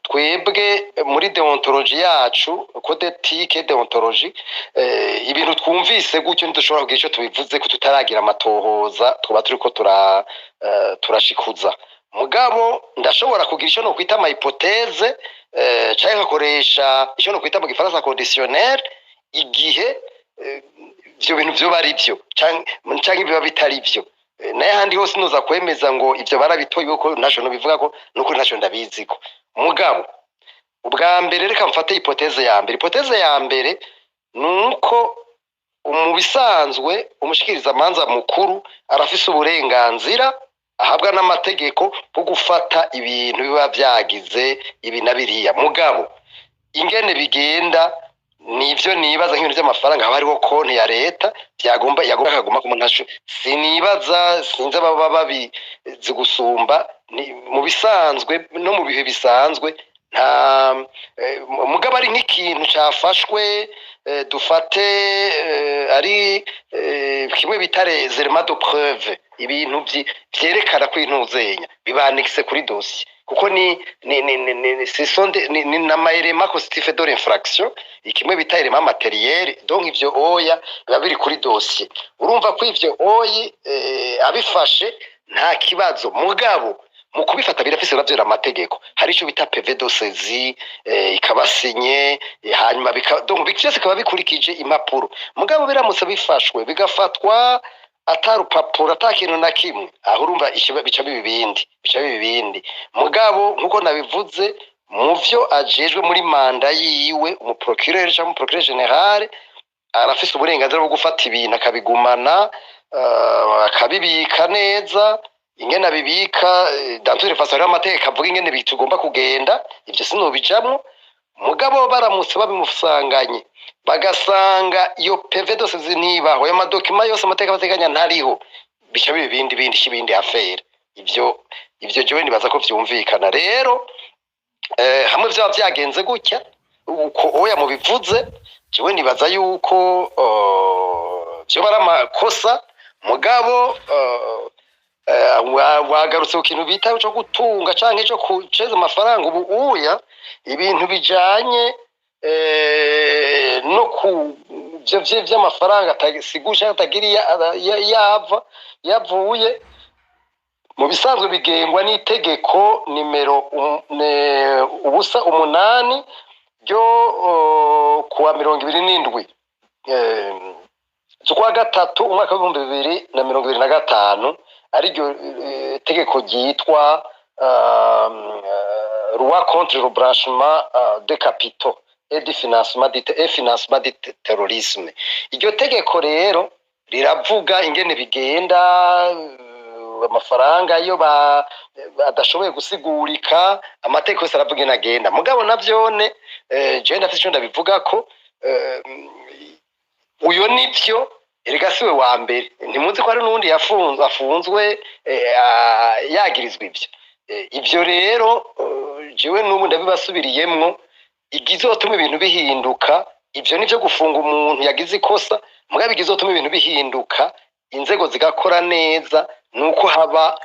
twebwe muri deontologie yacu, code ethique deontologie, ibintu twumvise gutyo ntidushobora kugira icyo tubivuze ko tutaragira amatohoza, tuba turiko turashikuza. Mugabo ndashobora kugira icyo no kwita ama hypothèse, cyangwa nkakoresha icyo no kwita mu gifaransa conditionnel, igihe ibyo bintu byo bari byo cyangwa biba bitari byo. Naye handi hose nuza kwemeza ngo ibyo barabitoye uko national bivuga ko nuko national ndabiziko. Mugabo ubwa mbere reka mfate hypothèse ya mbere. Hypothèse ya mbere nuko mu bisanzwe umushikiriza manza mukuru arafise uburenganzira ahabwa n'amategeko bwo gufata ibintu biba byagize ibi na biriya. Mugabo ingene bigenda nivyo nibaza nk'ibintu by'amafaranga haba hariho konti ya leta yagomba kaguma ku muntu. Sinibaza sinze baba babizi gusumba mu bisanzwe no mu bihe bisanzwe nta mugabo ari nk'ikintu cyafashwe dufate ari kimwe bitare élément de preuve, ibintu byerekana ko intuzenya bibanikise kuri dossier, kuko ni n'amaélément constitutif de l'infraction, ikimwe bita élément matériel. Donc ivyo oya biba biri kuri dossier. Urumva ko ivyo oyi abifashe nta kibazo. Mugabo mu kubifata birafise uravyera amategeko, hari ico bita PV de saisie, ikabasinye, hanyuma donc byose kaba bikurikije impapuro. Mugabo biramutse bifashwe bigafatwa atarupapuro atakintu na kimwe, aho urumva bica bibindi. Mugabo nkuko nabivuze, mu vyo ajejwe muri manda yiwe umuprocureur cyangwa umuprocureur general arafise uburenganzira bwo gufata ibintu akabigumana, akabibika neza. Ingene abibika dans une façon y'amategeko avuga ingene bitugomba kugenda, ivyo sinobijamwo. mugabo baramutse babimusanganye bagasanga iyo PV dose zinibaho ayo madokima yose amateka bateganya ntariho bica ibindi affaire ibyo jewe nibaza ko vyumvikana rero hamwe vyaba vyagenze gutya uko oya mu bivuze jewe nibaza yuko byo baramakosa mugabo wagarutse ku kintu bita cyo gutunga canke cyo kuceza amafaranga ubu uya ibintu bijanye no ku vy'amafaranga atasigusha atagiriya yavuye mu bisanzwe bigengwa n'itegeko nimero ubusa 8 ryo kuwa 27 z'ukwa gatatu umwaka wa 2025 ariryo tegeko ryitwa loi contre le blanchiment de capitaux et du financement du terrorisme. Iryo tegeko rero riravuga ingene bigenda amafaranga yo adashoboye gusigurika amategeko yose aravuga inagenda mugabo navyone je ndafite icyo ndabivuga ko uyo nivyo erigasiwe wa mbere ntimuzi ko ari nundi afunzwe yagirizwa ivyo rero jewe nubu ndabibasubiriyemwo igizotuma ibintu bihinduka ivyo nivyo gufunga umuntu yagize ikosa mugabo igizotuma ibintu bihinduka inzego zigakora neza nuko haba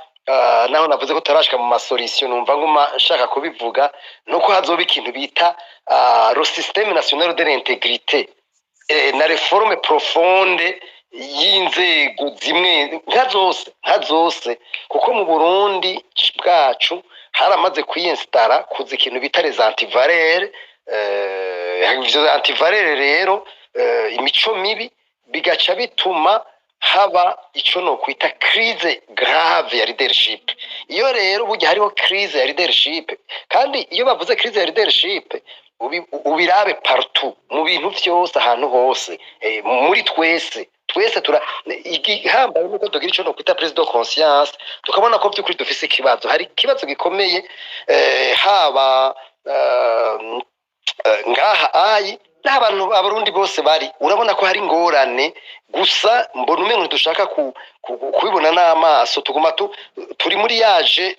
naho navuze ko tarashika mu masolution numva nguma nshaka kubivuga nuko hazoba ikintu bita le système national de l'intégrité na reforme profonde y'inzego zimwe nka zose kuko mu Burundi bwacu haramaze kwiyinstara kuza ikintu bita les antivaleurs ivyo antivaleurs rero imico mibi bigaca bituma haba ico no kwita crise grave ya leadership iyo rero burya hariho crise ya leadership kandi iyo bavuze crise ya leadership ubirabe partout mu bintu vyose ahantu hose muri twese igihamba nuko tugira ico no kwita prise de conscience tukabona ko by'ukuri dufise ikibazo hari ikibazo gikomeye haba ngaha ayi n'abantu abarundi bose bari urabona ko hari ngorane gusa mbona umengo dushaka kubibona n'amaso tuguma turi muri yaje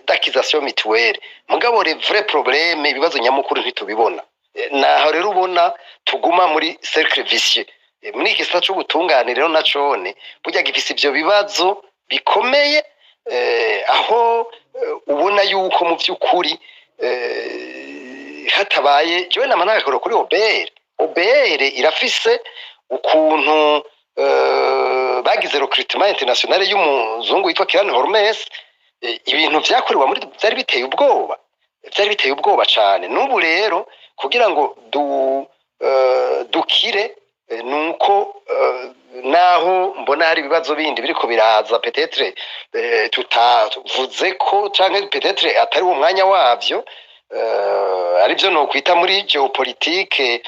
d'accusation mutuelle mugabo le vrai problème ibibazo nyamukuru ntitubibona naho rero ubona tuguma muri cercle vicieux muri iki gisata cy'ubutungane rero nacone burya gifise ivyo bibazo bikomeye aho ubona yuko mu vy'ukuri hatabaye jewe namanaga kuri OBR irafise ukuntu bagize recrutement international y'umuzungu witwa Kiran Hormes ibintu vyakorewa muri byari biteye ubwoba cyane n'ubu rero kugira ngo dukire nuko naho mbona hari ibibazo bindi biriko biraza peut-être tutavuze ko canke peut-être atari uwo mwanya wavyo arivyo no kwita muri geopolitique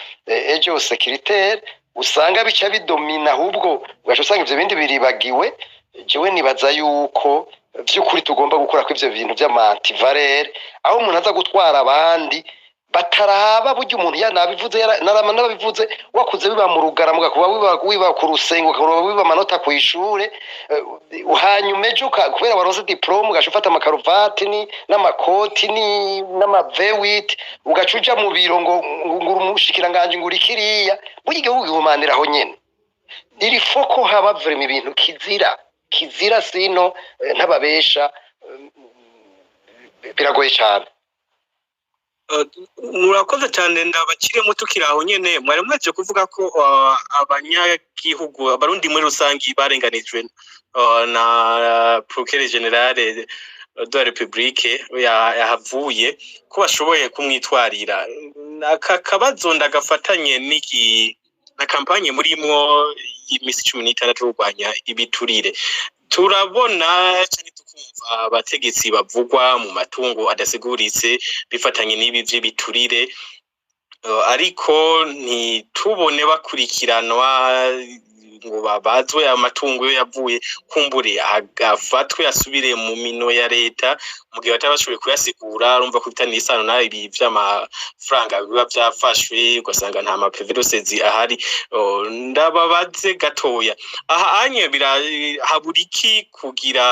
geosécuritaire usanga bica bidomina ahubwo ugaca usanga ivyo bindi biribagiwe jewe nibaza yuko vy'ukuri tugomba gukora ko ivyo bintu vy'amantivaleur aho umuntu aza gutwara abandi bataraba burya umuntu yanabivuze narabivuze wakuze biba mu rugara mugakuba wiba ku rusengo ukaruba wiba amanota ku ishure hanyuma ejo kubera warose diplome ugashufata amakaruvati n'amakoti n'amavewit ugacuja mu biro ngo umushikiranganje nguri kiriya burya igihugu gihumanira aho nyene iri foko haba vrema ibintu kizira sino ntababesha biragoye cyane murakoze cyane ndabakiremo tukiri aho nyene mwari mwaje kuvuga ko abanyagihugu abarundi muri rusangi barenganijwe na procureur general de la République yahavuye ko bashoboye kumwitwarira aka kabazo ndagafatanye na kampanye murimwo y'imisi 16 turwanya ibiturire turabona cyane tukumva abategetsi bavugwa mu matungo adasiguritse bifatanye n'ibi by'ibiturire ariko ntitubone bakurikiranwa ngo babazwe amatungo yo yavuye kumbure agafatwe asubire mu mino ya leta mu gihe batabashoboye kuyasigura urumva ko bitani isano nayo ibi vy'amafaranga biba vyafashwe ugasanga nta mapeverosezi ahari ndababaze gatoya aha anye haburiki kugira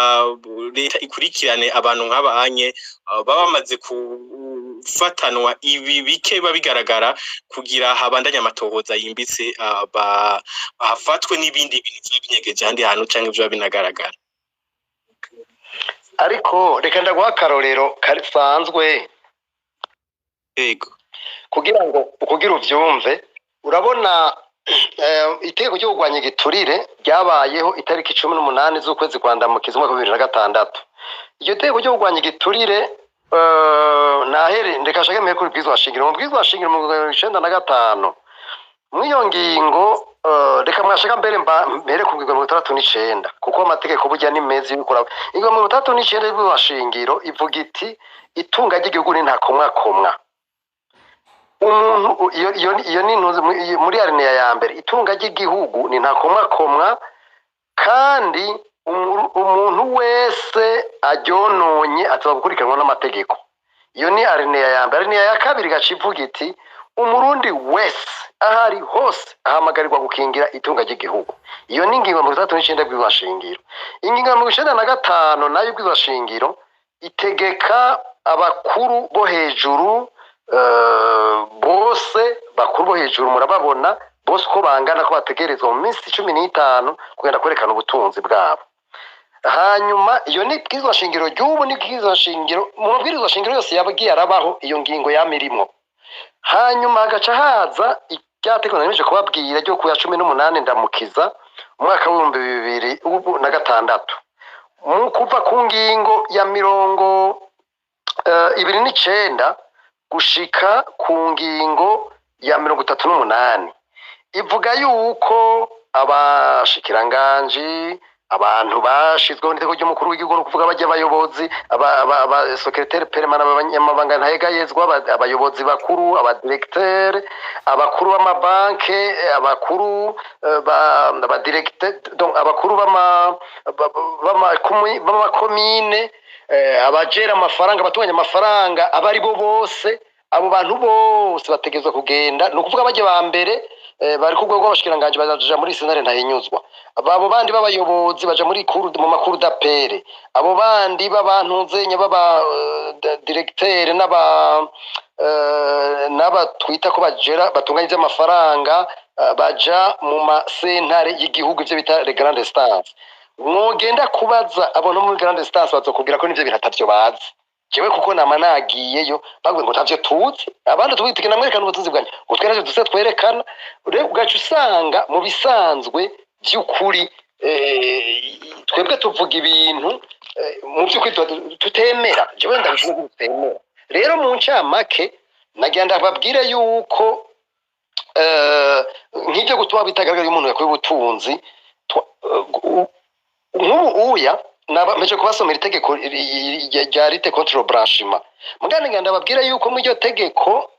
leta ikurikirane abantu nk'aba anye baba bamaze kufatanwa ibi bike babigaragara kugira habandanya amatohoza yimbitse bafatwe n'ibindi bintu by'ibinyegeje handi hantu canke byo binagaragara ariko reka ndaguha akarorero karisanzwe yego kugira uvyumve urabona itegeko ryo kurwanya igiturire ryabayeho itariki 18 z'ukwezi kwa Ndamukiza umwaka wa 2006 iryo tegeko ryo kurwanya igiturire nahere ndekashake mwe kuri bwizwa shingiro mu bwizwa shingiro mu 1995 mwiyo ngingo reka mwashaka mbere kubwirwa mu 39 kuko amategeko burya ni mezi y'ukura ingo mu 39 y'ubwo shingiro ivuga iti itunga ry'igihugu ni ntakomwa umuntu iyo ni ntuzi muri alinea ya mbere itunga ry'igihugu ni ntakomwa kandi umuntu wese aryononye ataba gukurikiranwa n'amategeko iyo ni alinea ya mbere alinea ya kabiri gacivuga iti umurundi wese ahari hose ahamagarirwa gukingira itunga ry'igihugu iyo ni ingingo mu 39 bw'ibashingiro ingingo mu 95 nayo bw'ibashingiro itegeka abakuru bo hejuru bose bakuru bo hejuru murababona bose ko bangana ko bategerezwa mu minsi 15 kugenda kwerekana ubutunzi bwabo hanyuma iyo ni bwizwa shingiro ry'ubu ni bwizwa shingiro mu bwizwa shingiro yose yabagiye arabaho iyo ngingo yamirimo hanyuma agaca haza icyategeko nemeje kubabwira ryo ku ya 18 Ndamukiza umwaka wa 2006 mu kuva ku ngingo ya 29 gushika ku ngingo ya 38 ivuga yuko abashikiranganje abantu bashizweho n'iteko ry'umukuru w'igihugu no kuvuga bajya abayobozi aba secrétaire permanent abanyamabanga ntayegayezwa abayobozi bakuru aba directeur abakuru b'amabanke abakuru ba directeur donc abakuru b'amakomine abajera amafaranga batunganya amafaranga abari bo bose abo bantu bose bategezwa kugenda no kuvuga bajye ba mbere bari ku rwego rw'abashikiranganje bazaja muri senare ntahinyuzwa abo bandi b'abayobozi baja muri kuru mu makuru d'apere abo bandi b'abantu nzenya baba directeur n'aba twita ko bajera batunganya amafaranga baja mu masentare y'igihugu ivyo bita les grandes instances mwogenda kubaza abo no muri grandes instances bazokubwira ko nivyo bintu atavyo bazi jewe kuko nama nagiyeyo bagwe ngo ntavyo tuzi abandi tubitike namwerekana ubutunzi bwanyu utwereje duse twerekana rero ugaca usanga mu bisanzwe by'ukuri twebwe tuvuga ibintu mu by'ukuri tutemera jewe ndabivuga tutemera rero mu ncamake nagenda babwire yuko nk'ibyo gutuma bitagaragara umuntu yakuye ubutunzi nk'ubu uya meje kubasomera itegeko rya lite contre blanchiment mugande nganda babwira yuko mu iryo tegeko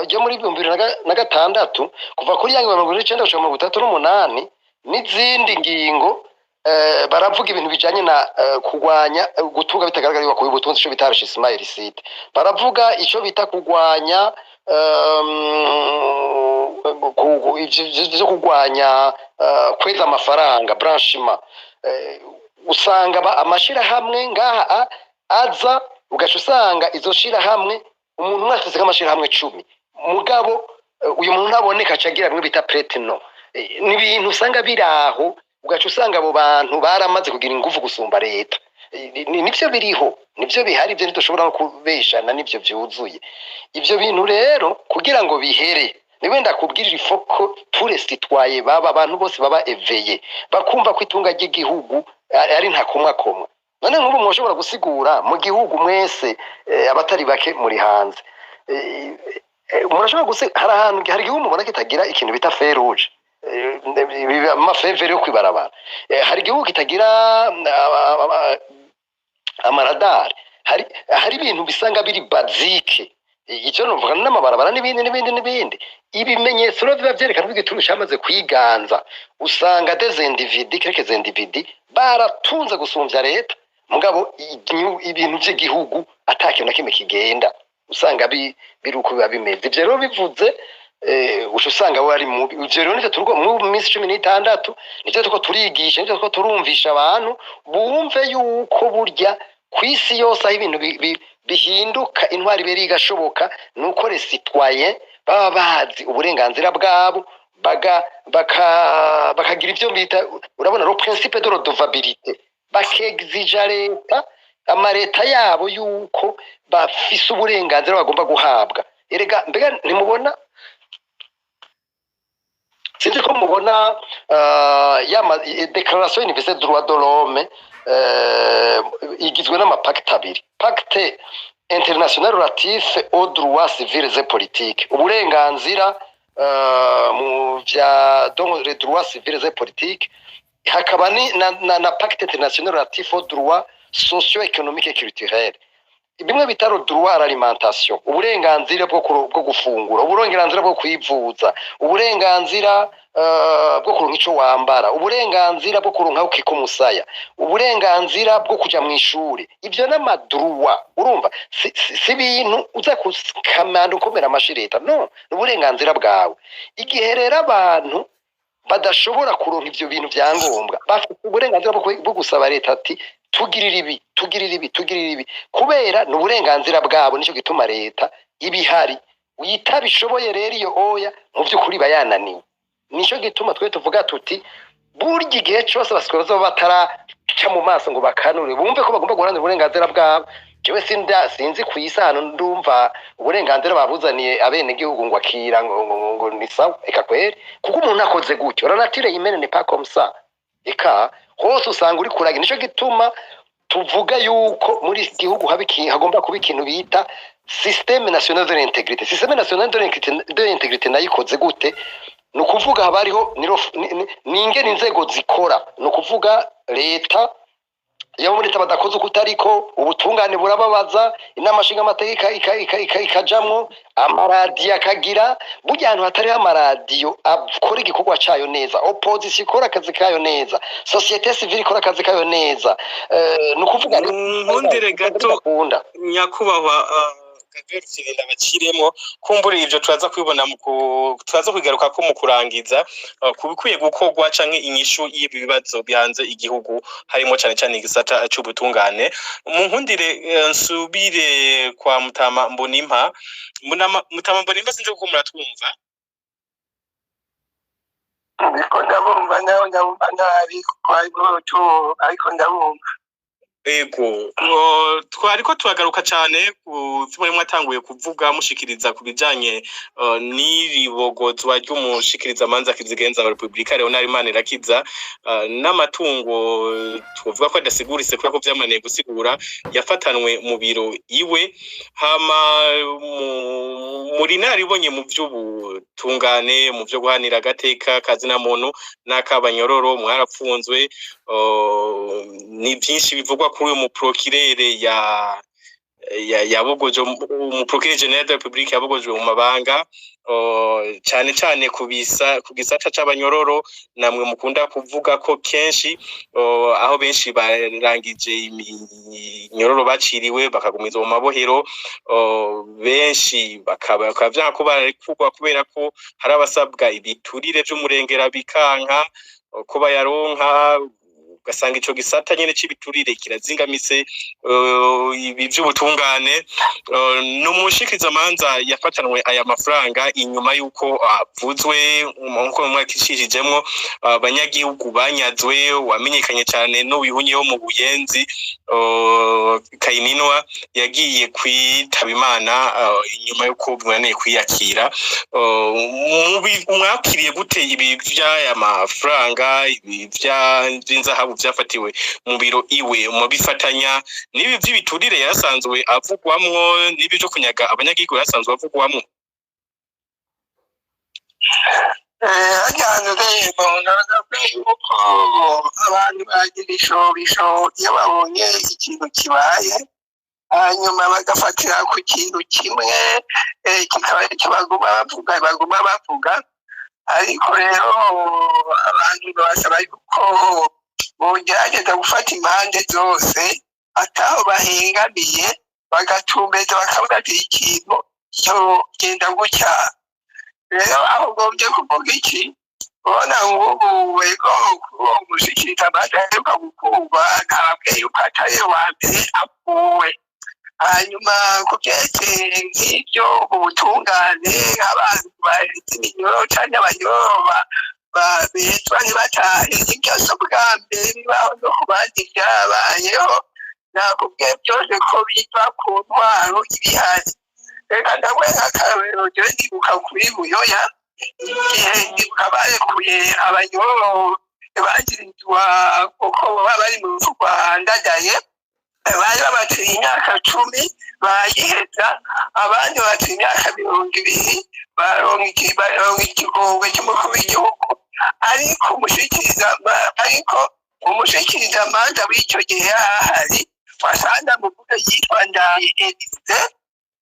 ryo muri 2006 kuva kuri yangi 1938 n'izindi ngingo baravuga ibintu bijanye na kugwanya gutunga bitagaragara ko ubutunzi cyo bitarashe Ismail Site baravuga ico bita kugwanya ivyo kugwanya kweza amafaranga blanchiment usanga amashira hamwe ngaha aza ugaca usanga izo shira hamwe umuntu mwafise amashira hamwe 10 mugabo uyu muntu naboneka cagira bimwe bita pretino n'ibintu usanga biraho ugaca usanga abo bantu baramaze kugira ingufu gusumba leta nivyo biriho nivyo bihari ivyo ntidushobora kubeshana nivyo vyuzuye ivyo bintu rero kugira ngo bihere niwe ndakubwirira ifoko tourist twaye baba abantu bose baba eveye bakumva ko itunga ry'igihugu ari ntakomwa none nk'ubu mwoshobora gusigura mu gihugu mwese abatari bake muri hanze murashobora hari ahantu hari igihugu mubona kitagira ikintu bita feruje amafevere yo kwibarabara hari igihugu kitagira amaradari hari ibintu bisanga biri bazike icyo nuvuga n'amabarabara n'ibindi ibimenyetso rero biba byerekana ko igituru cyamaze kwiganza usanga quelques individus baratunze gusumbya leta mugabo ibintu by'igihugu atakintu na kimwe kigenda usanga biri uko biba bimeze ibyo rero bivuze usanga wari mu ibyo rero nivyo turiko mu minsi 16 nivyo turiko turigisha nivyo turiko turumvisha abantu bumve yuko burya kwisi yose aho ibintu bihinduka intwari beri igashoboka nuko les citoyens baba bazi uburenganzira bwabo bakagira ibyo bita urabona le principe de redevabilité bakexija leta amareta yabo yuko bafise uburenganzira bagomba guhabwa erega mbega ntimubona sinzi ko mubona déclaration universelle des droits de l'homme igizwe n'amapakte abiri pacte international relatif aux droits civils et politiques uburenganzira mu vya donc les droits civils et politiques hakaba ni na pacte international relatif aux droits socio-économiques et culturels bimwe bitaro droit à l'alimentation uburenganzira bwo gufungura uburenganzira bwo kwivuza uburenganzira bwo kuronka ico wambara uburenganzira bwo kuronka ukikumusaya uburenganzira bwo kuja mu ishuri ivyo n'amadroit urumva si bintu uza kukamanda ukomera amashireta no uburenganzira bwawe igihe rero abantu badashobora kuronka ivyo bintu byangombwa bafite uburenganzira bwo gusaba leta ati tugirira ibi kubera n'uburenganzira bwabo nico gituma leta ibihari uyitabishoboye rero iyo oya mu by'ukuri bayananiwe nico gituma twe tuvuga tuti burya igihe cyose basikoroza bataraca mu maso ngo bakanure bumve ko bagomba guharanira uburenganzira bwabo jewe sinzi kuyisano ndumva uburenganzira babuzaniye abene gihugu ngo akira ngo ni sawa eka kweri kuko umuntu akoze gutyo ranatire yimene ne pas comme ça eka hose usanga uri kuraga nico gituma tuvuga yuko muri gihugu hagomba kuba ikintu bita système national de l'intégrité système national de l'intégrité nayikoze gute nukuvuga habariho n'ingene inzego zikora nukuvuga leta yabo muri tabadakoze kutariko ubutungane burababaza inama nshinga amategeko ikajamwo amaradiyo akagira burya ahantu hatari amaradiyo akora igikorwa cayo neza opposition ikora akazi kayo neza societe civile ikora akazi kayo neza nukuvuga nkundire gato nyakubahwa Gabriel abakiremo kumbura ivyo turaza kwibona turaza kwigaruka ko mu kurangiza kubikwiye gukorwa canke inyishu y'ibi bibazo byanze igihugu harimo cyane igisata cy'ubutungane mu nkundire nsubire kwa Mutama Mbonimpa Mutama Mbonimpa sinje ko muratwumva ariko ndabumva nawe ndabumva nabi ariko ndabumva ego twariko turagaruka cyane kuba mwatanguye kuvuga mushikiriza kubijanye n'iribogozwa ry'umushikiriza manza kizigenza wa Republika Leonard Manirakiza n'amatungo tuvuga ko adasigurise kuko byamaneye gusigura yafatanwe mu biro iwe hama muri naribonye mu by'ubutungane mu byo guhanira agateka kazi na muntu n'akabanyororo mwarapfunzwe ni byinshi bivugwa kuri uyu muprokirere yabogoje umuprokirere general de la Republique yabogoje mu mabanga cyane ku gisata c'abanyororo namwe mukunda kuvuga ko kenshi aho benshi barangije iminyororo baciriwe bakagumiza mu mabohero benshi bakaba ko barekugwa kubera ko hari abasabwa ibiturire by'umurengera bikanka ko bayaronka ugasanga ico gisata nyene c'ibiturire kirazingamise ibi by'ubutungane n'umushikiriza manza yafatanwe aya mafaranga inyuma yuko avuzwe nko mwakishijemwo abanyagihugu banyazwe wamenyekanye cyane n'ubihunyeho mu Buyenzi Kayininwa yagiye kwitaba Imana inyuma yuko mwaneye kwiyakira mwakiriye gute ibi by'aya mafaranga ibi by'inzahabu byafatiwe mu biro iwe mu bifatanya nibi by'ibiturire yarasanzwe avugwamwo nibi byo kunyaga abanyagihugu yarasanzwe avugwamwo ajyanye rero naravuga yuko abantu bagira ishobisho iyo babonye ikintu kibaye hanyuma bagafatira ku kintu kimwe kikaba icyo baguma bavuga ariko rero abantu basaba yuko bogerageza gufata impande zose ataho bahengamiye bagatumbeza bakavuga ati ikintu cyo genda gutya rero aho gombye kuvuga iki ubona nk'ubu wego uwo mushikiriza amande aheruka gukurwa ntabwe yuko atari uwa mbere apfuwe hanyuma ku byerekeye nk'ibyo ubutungane nk'abantu bahetse iminyoro cyangwa abanyoro bezwa ntibatahe n'ibyose bwa mbere bibaho no ku bandi byabayeho nakubwiye byose ko biva ku ntwaro ibihari reka ndabona nk'akarorero rero ndibuka kuri buyoya igihe ndibuka barekuye abanyoro bagirizwa kuko baba bari mu rupfu rwa ndadaye bari babaciye imyaka 10 bayiheza abandi baciye imyaka 20 baronka ikigongwe cy'umukuru w'igihugu ariko umushikirizamanza w'icyo gihe ahari wasanga muvuga yitwa Ndaye Elise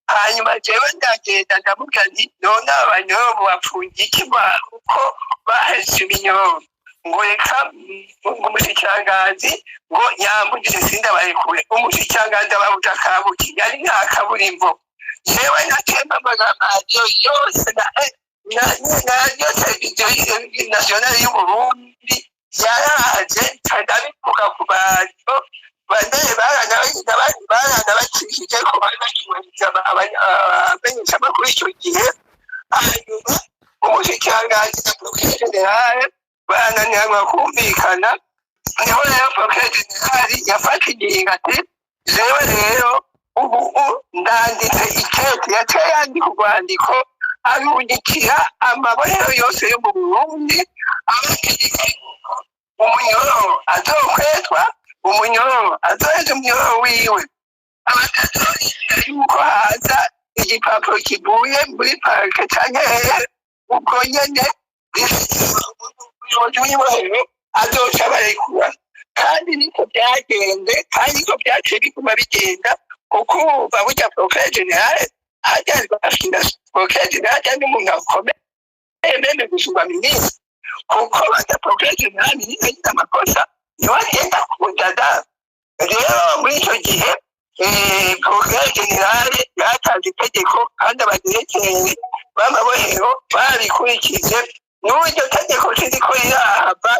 hanyuma jewe ndagenda ndamubwira nti none abanyoro bapfungiye iki uko baheze ibinyoro ngo reka umushikiranganji ngo yambugije sindabarekure umushikiranganji ababuja kabuki yari nta kaburimbo jewe natemba amagambo yose na televiziyo nationale y'Uburundi yaraje ndabivuga ku bantu bandeye barana bacishije ko bari bakibariza abamenyeshamakuru icyo gihe hanyuma umushikiranganji na procureur general bananirwa kumvikana niho rero procureur general yafata ingingo ati jewe rero ubu ndanditse ikete yaciye yandika urwandiko arungikira amabohero yose yo mu Burundi abategeka umunyoro azokwetwa umunyoro azoheza umunyoro wiwe abatazorinda yuko haza igipapuro kivuye muri parike canke ubwo nyene umuyobozi w'ibohero azoca barekura kandi niko byagenze kandi niko byaciye biguma bigenda kuko burya procureur general hajyazwa afina procureur general cyangwa umuntu akomeye meme gusumba minisitiri kuko bata procureur general yagize amakosa niwe agenda kudada rero muri icyo gihe procureur general yatanze itegeko kandi abagerekeye b'amabohero barikurikije n'uburyo tegeko ririko rirahava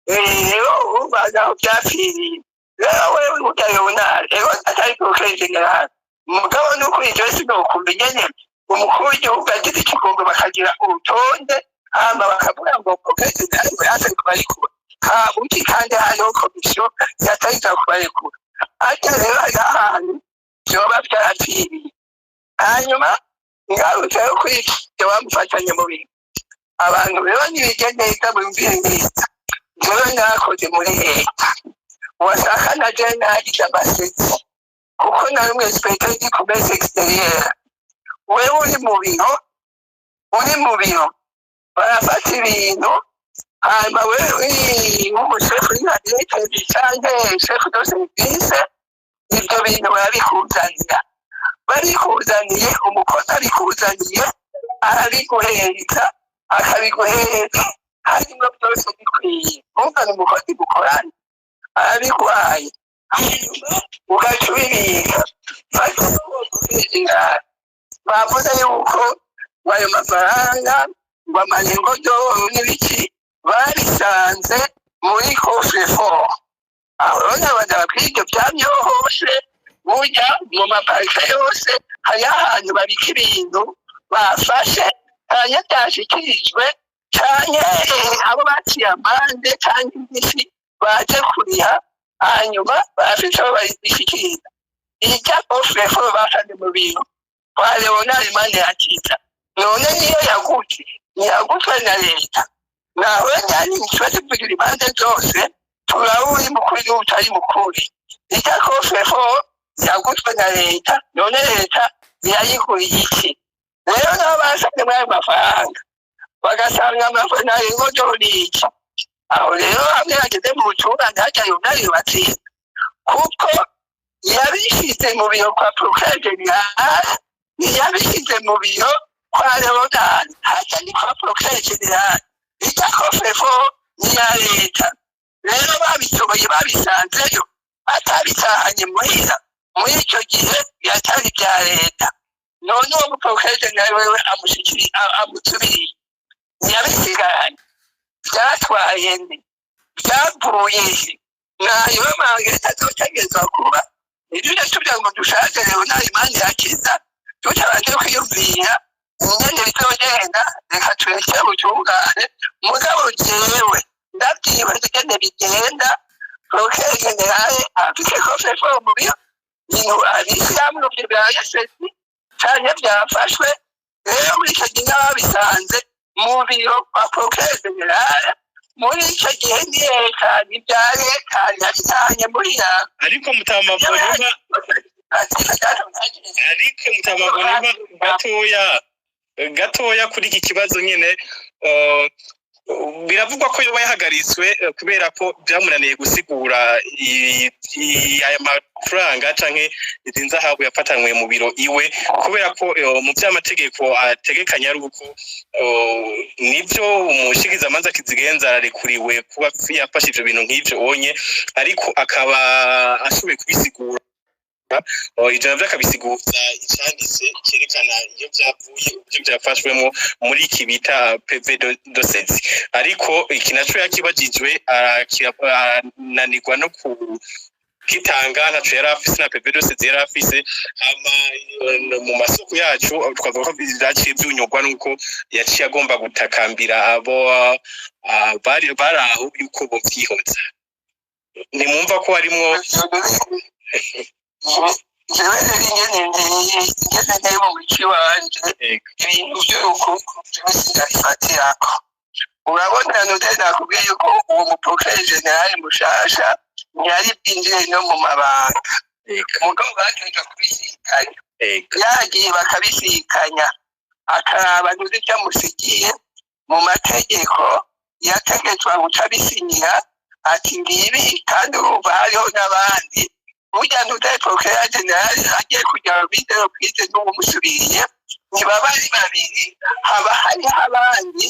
rero ubaza aho byapfiriye rero wewe utayibona rero atari procureur general mugabo n'ukuri ibyo sinokumva nyene umukuru w'igihugu agize ikigongo bakagira urutonde hama bakavuga ngo procureur general yasari kubarikura kabuki kandi hariho komisiyo yatariza kubarekura ate rero hari ahantu vyoba vyarapfiriye hanyuma ngarutse yo kuri ivyo bamufatanye mu bintu abantu rero ntibige neza bumvire neza jewe nakoze muri leta wasaka na je nagize amaseti kuko nari umu inspecteur du commerce extérieur wewe uri mu biro barafata ibintu hanyuma wewe nk'umushefu w'inadirekezi canke shefu de service ibyo bintu barabikuzaniye umukozi abikuzaniye arabiguhereza akabiguhereza hanyuma byose bikwiye ntuzane umukozi mukorane arabiguhaye hanyuma ugaca ubibika bavuze yuko ayo mafaranga ngo amarengo doro n'ibiki barisanze muri coffre-fort aho rero abagabo ibyo byamyohoshe burya mu maparike yose hari ahantu babika ibintu bafashe hanyuma byashyikirijwe cyane abo baciye amande cyangwa indishyi baje kuriha hanyuma bafite aho babishyikiriza ijya coffre-fort basanze mu bintu kwa Leonard Manirakiza none niyo yagutse na leta nawe nyani ikibazo kugira impande zose turaburi mukuri n'utari mukuri ijya coffre-fort yagutse na leta none leta yayikuriye iki rero nabo basabye muri ayo mafaranga bagasanga amafaranga ngo doriki aho rero hamwe hageze mu bucurane hajya yunari batsinda kuko yabishyize mu biro kwa procureur general, yabishyize mu biro kwa Leonard, hajya ni kwa procureur general, ita kofefo niya leta. Rero babishoboye babisanzeyo atabitahanye muhira, muri icyo gihe yatari bya leta. None uwo procureur general wewe amusubiriye ntiyabisigaranye, byatwaye ndi byavuye nayo mangeta zotegezwa kuba nibyo tubya ngo dushaje Leonard Imana yakiza tutabanje kwiyumvira ingene bizogenda, reka turekere ubutungane. Mugabo jewe ndabyiwe ingene bigenda, procureur general afite kofefo mu biro ibintu abishyiramo bya yasesi cyane byafashwe. Rero muri icyo gihe babisanze mu biro kwa procureur general, muri icyo gihe niyerekana ibyarekanye yabitahanye muri ya. Ariko mutamabonema gatoya kuri iki kibazo nyene, biravugwa ko yoba yahagaritswe kubera ko byamunaniye gusigura aya mafaranga canke izi nzahabu yafatanywe mu biro iwe, kubera ko mu by'amategeko ategekanya ari uko nibyo umushikizamanza kizigenza ararekuriwe kuba yafashe ivyo bintu nk'ivyo onye, ariko akaba ashoboye kubisigura ijana vyakabisiguza icanditse cyerekana iyo byavuye ibyo byafashwemo muri iki bita PV dosezi. Ariko iki naco yakibajijwe arananirwa no kitanga, naco yari afise na PV dosezi yari afise. Mu masoko yacu twavuga ko byaciye byunyurwa nuko yaciye agomba gutakambira abo bari aho yuko bovyihoza. Nimwumva ko harimwo jewe ingene mu bici wanje ibintu by'urukundo byose ndabifatirako. Urabona nude nakubwiye yuko uwo muprocureur general mushasha ntiyari bwinjire no mu mabanga, mugabo bategereje kubisikanya, yagiye bakabisikanya akaraba nude byamusigiye mu mategeko, yategetswe guca bisinyira ati ngibi, kandi urumva hariho n'abandi burya nude procureur general agiye kujya bidero kwite n'umusubiriye ntibaba ari babiri, haba hariho abandi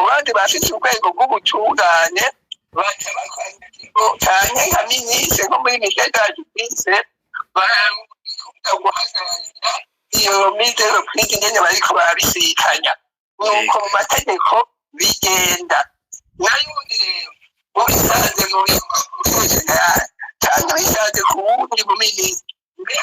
abandi bafite urwego rw'ubutungane baca bakwandikirwa cyane nka minisitiri nko muri minisiteri y'ubuhinzi barakunda guhagararira iyo midero kwite ingene bariko barabisikanya. Nuko mu mategeko bigenda nayo rero ubisanze mu procureur general cyangwa bisanze ku wundi mu minisitiri mbere